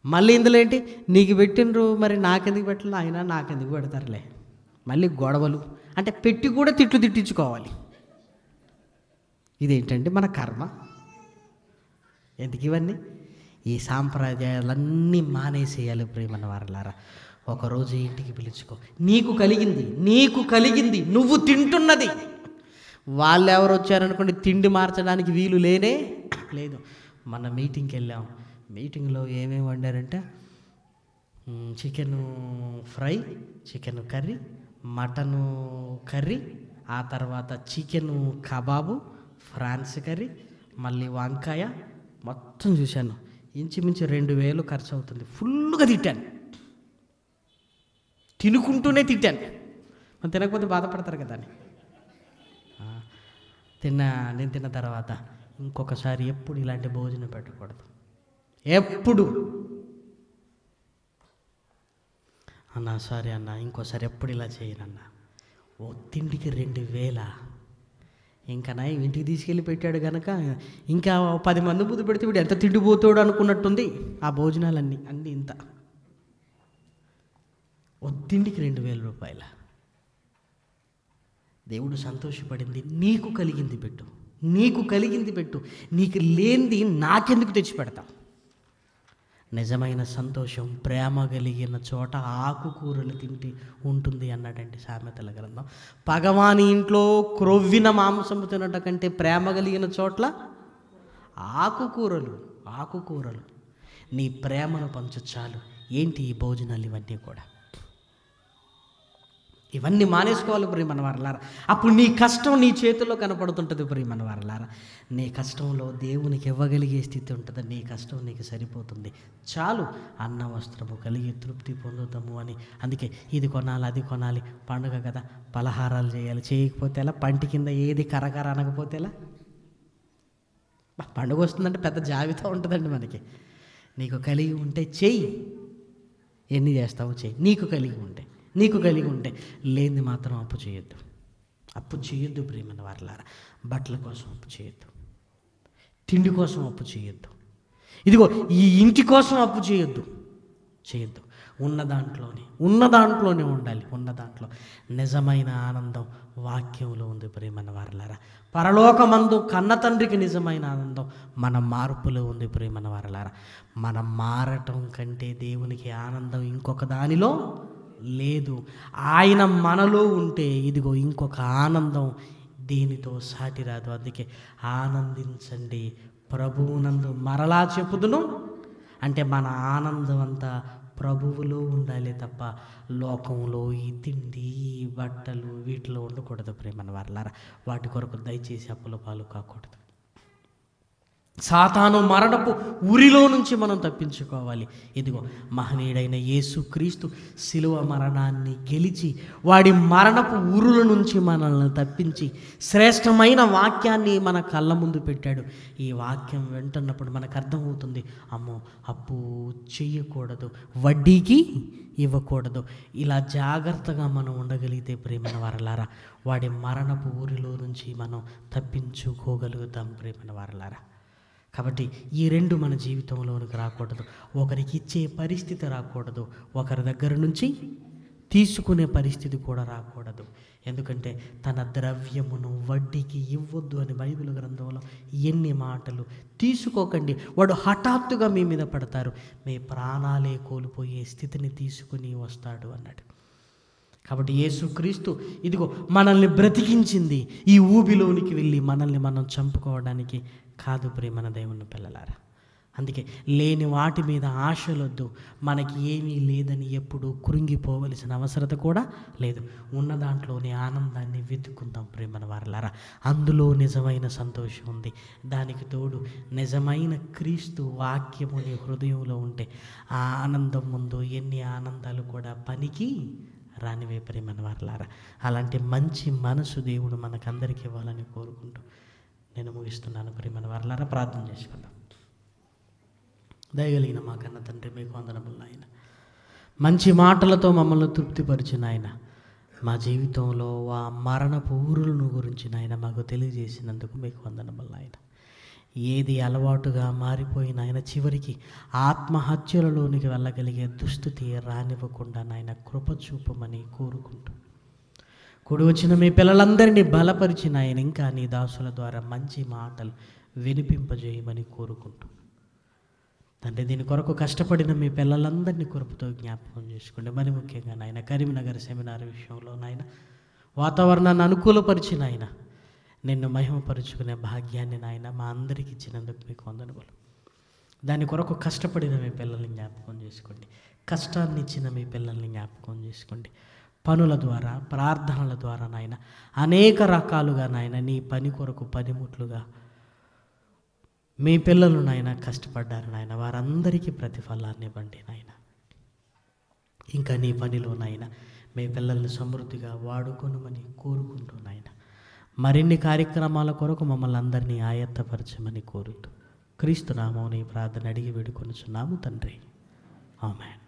మళ్ళీ ఇందులో ఏంటి, నీకు పెట్టినరు మరి నాకెందుకు పెట్టాలి, అయినా నాకెందుకు పెడతారులే. మళ్ళీ గొడవలు, అంటే పెట్టి కూడా తిట్టించుకోవాలి. ఇదేంటంటే మన కర్మ. ఎందుకు ఇవన్నీ? ఈ సాంప్రదాయాలన్నీ మానేసేయాలి ప్రియమైన వారలారా. ఒకరోజు ఇంటికి పిలుచుకో, నీకు కలిగింది నువ్వు తింటున్నది. వాళ్ళు ఎవరు వచ్చారనుకోండి, తిండి మార్చడానికి వీలు లేనే లేదు. మన మీటింగ్కి వెళ్ళాం, మీటింగ్లో ఏమేమి వండారంటే chicken fry, chicken curry, mutton curry, ఆ తర్వాత చికెను కబాబు, ఫ్రాన్స్ కర్రీ, మళ్ళీ వంకాయ, మొత్తం చూశాను. ఇంచుమించు 2000 ఖర్చు అవుతుంది. ఫుల్గా తిట్టాను, తినుకుంటూనే తిట్టాను. మనం తినకపోతే బాధపడతారు కదా అని. నేను తిన్న తర్వాత ఇంకొకసారి ఎప్పుడు ఇలాంటి భోజనం పెట్టకూడదు, ఎప్పుడు. అన్నా సారీ అన్న, ఇంకోసారి ఎప్పుడు ఇలా చేయనన్నా. ఓ తిండికి 2000. ఇంకా నా ఇంటికి తీసుకెళ్ళి పెట్టాడు కనుక ఇంకా 10 మంది ముందు పెడితే వీడు ఎంత తిండిపోతాడు అనుకున్నట్టుంది. ఆ భోజనాలన్నీ ఇంత. తిండికి 2000 రూపాయల. దేవుడు సంతోషపడింది, నీకు కలిగింది పెట్టు, నీకు లేనిది నాకెందుకు తెచ్చి పెడతాం. నిజమైన సంతోషం ప్రేమ కలిగిన చోట ఆకుకూరలు తింటే ఉంటుంది అన్నాడండి సామెతల గ్రంథం. పగవాని ఇంట్లో క్రొవ్విన మాంసము తినట కంటే ప్రేమ కలిగిన చోట్ల ఆకుకూరలు. నీ ప్రేమను పంచు చాలు. ఏంటి ఈ భోజనాలు? ఇవన్నీ కూడా ఇవన్నీ మానేసుకోవాలి ప్రియమైన వారలారా. అప్పుడు నీ కష్టం నీ చేతుల్లో కనపడుతుంటుంది ప్రియమైన వారలారా. నీ కష్టంలో దేవునికి ఇవ్వగలిగే స్థితి ఉంటుంది. నీ కష్టం నీకు సరిపోతుంది, చాలు. అన్న వస్త్రము కలిగి తృప్తి పొందుతాము అని. అందుకే ఇది కొనాలి, అది కొనాలి, పండుగ కదా, పలహారాలు చేయాలి, చేయకపోతే ఎలా? పంటి కింద ఏది కరకర అనకపోతే ఎలా? పండుగ వస్తుందంటే పెద్ద జాబితా ఉంటుందండి మనకి. నీకు కలిగి ఉంటే చెయ్యి, ఎన్ని చేస్తావు చెయ్యి. నీకు కలిగి ఉంటే లేనిది మాత్రం అప్పు చేయొద్దు ప్రియమైన వారలారా. బట్టల కోసం అప్పు చేయొద్దు, తిండి కోసం అప్పు చేయొద్దు, ఇదిగో ఈ ఇంటి కోసం అప్పు చేయొద్దు. ఉన్న దాంట్లోనే ఉండాలి. ఉన్న దాంట్లో నిజమైన ఆనందం వాక్యంలో ఉంది ప్రియమైన వారలారా. పరలోకమందు కన్న తండ్రికి నిజమైన ఆనందం మన మార్పులో ఉంది ప్రియమైన వారలారా. మనం మారటం కంటే దేవునికి ఆనందం ఇంకొక దానిలో లేదు. ఆయన మనలో ఉంటే ఇదిగో ఇంకొక ఆనందం దేనితో సాటి రాదు. అందుకే ఆనందించండి ప్రభువునందు. మరలా చెప్పుదును అంటే మన ఆనందం అంతా ప్రభువులో ఉండాలి తప్ప లోకంలో ఈ తిండి ఈ బట్టలు వీటిలో ఉండకూడదు ప్రేమన్న వారలారా. వాటి కొరకు దయచేసి అప్పుల పాలు కాకూడదు. సాతాను మరణపు ఉరిలో నుంచి మనం తప్పించుకోవాలి. ఇదిగో మహనీయుడైన యేసుక్రీస్తు శిలువ మరణాన్ని గెలిచి వాడి మరణపు ఉరుల నుంచి మనల్ని తప్పించి శ్రేష్టమైన వాక్యాన్ని మన కళ్ళ ముందు పెట్టాడు. ఈ వాక్యం వింటున్నప్పుడు మనకు అర్థమవుతుంది, అమ్మో అప్పు చెయ్యకూడదు, వడ్డీకి ఇవ్వకూడదు. ఇలా జాగ్రత్తగా మనం ఉండగలిగితే ప్రేమన వారలారా వాడి మరణపు ఊరిలో నుంచి మనం తప్పించుకోగలుగుతాం ప్రేమన వారలారా. కాబట్టి ఈ రెండు మన జీవితంలోనికి రాకూడదు. ఒకరికి ఇచ్చే పరిస్థితి రాకూడదు, ఒకరి దగ్గర నుంచి తీసుకునే పరిస్థితి కూడా రాకూడదు. ఎందుకంటే తన ద్రవ్యమును వడ్డీకి ఇవ్వద్దు అని బైబిల్ గ్రంథంలో ఎన్ని మాటలు. తీసుకోకండి, వాడు హఠాత్తుగా మీ మీద పడతారు, మీ ప్రాణాలే కోల్పోయే స్థితిని తీసుకుని వస్తాడు అన్నాడు. కాబట్టి యేసుక్రీస్తు ఇదిగో మనల్ని బ్రతికించింది ఈ ఊబిలోనికి వెళ్ళి మనల్ని మనం చంపుకోవడానికి కాదు ప్రేమన దేవుని పిల్లలారా. అందుకే లేని వాటి మీద ఆశలొద్దు. మనకి ఏమీ లేదని ఎప్పుడు కృంగిపోవలసిన అవసరత కూడా లేదు. ఉన్న దాంట్లోనే ఆనందాన్ని వెతుక్కుందాం ప్రేమన వారలారా. అందులో నిజమైన సంతోషం ఉంది. దానికి తోడు నిజమైన క్రీస్తు వాక్యము నీ హృదయంలో ఉంటే ఆ ఆనందం ముందు ఎన్ని ఆనందాలు కూడా పనికి రానివే ప్రేమన వారలారా. అలాంటి మంచి మనసు దేవుడు మనకందరికీ ఇవ్వాలని కోరుకుంటూ నేను ముగిస్తున్నాను ప్రేమన వారలారా. ప్రార్థన చేసుకుందాం. దయగలిగిన మా కన్న తండ్రి, మీకు వందనములు నాయన. మంచి మాటలతో మమ్మల్ని తృప్తిపరిచిన ఆయన, మా జీవితంలో ఆ మరణపు ఊరులను గురించి నాయన మాకు తెలియజేసినందుకు మీకు వందనములు నాయన. ఏది అలవాటుగా మారిపోయిన ఆయన చివరికి ఆత్మహత్యలలోనికి వెళ్ళగలిగే దుస్థితి రానివ్వకుండా నాయన కృప చూపమని కోరుకుంటూ, కూడి వచ్చిన మీ పిల్లలందరినీ బలపరిచిన ఆయన ఇంకా నీ దాసుల ద్వారా మంచి మాటలు వినిపింపజేయమని కోరుకుంటూ తండ్రి, దీని కొరకు కష్టపడిన మీ పిల్లలందరినీ కృపతో జ్ఞాపకం చేసుకోండి. మరి ముఖ్యంగా నాయన కరీంనగర్ సెమినార్ విషయంలో నాయన వాతావరణాన్ని అనుకూలపరిచిన ఆయన నిన్ను మహిమపరుచుకునే భాగ్యాన్ని నాయన మా అందరికీ ఇచ్చినందుకు మీకు వందనములు. దాని కొరకు కష్టపడిన మీ పిల్లల్ని జ్ఞాపకం చేసుకోండి. కష్టాన్ని ఇచ్చిన మీ పిల్లల్ని జ్ఞాపకం చేసుకోండి. పనుల ద్వారా ప్రార్థనల ద్వారా నాయన అనేక రకాలుగా నాయన నీ పని కొరకు పనిముట్లుగా మీ పిల్లలు నాయన కష్టపడ్డారు నాయన. వారందరికీ ప్రతిఫలాన్ని ఇవ్వండి నాయన. ఇంకా నీ పనిలో నాయన మీ పిల్లల్ని సమృద్ధిగా వాడుకొనుమని కోరుకుంటూ నాయన మరిన్ని కార్యక్రమాల కొరకు మమ్మల్ని అందరినీ ఆయత్తపరచమని కోరుతూ క్రీస్తు నామమున ఈ ప్రార్థన అడిగి వేడుకొనుచున్నాము తండ్రి. ఆమేన్.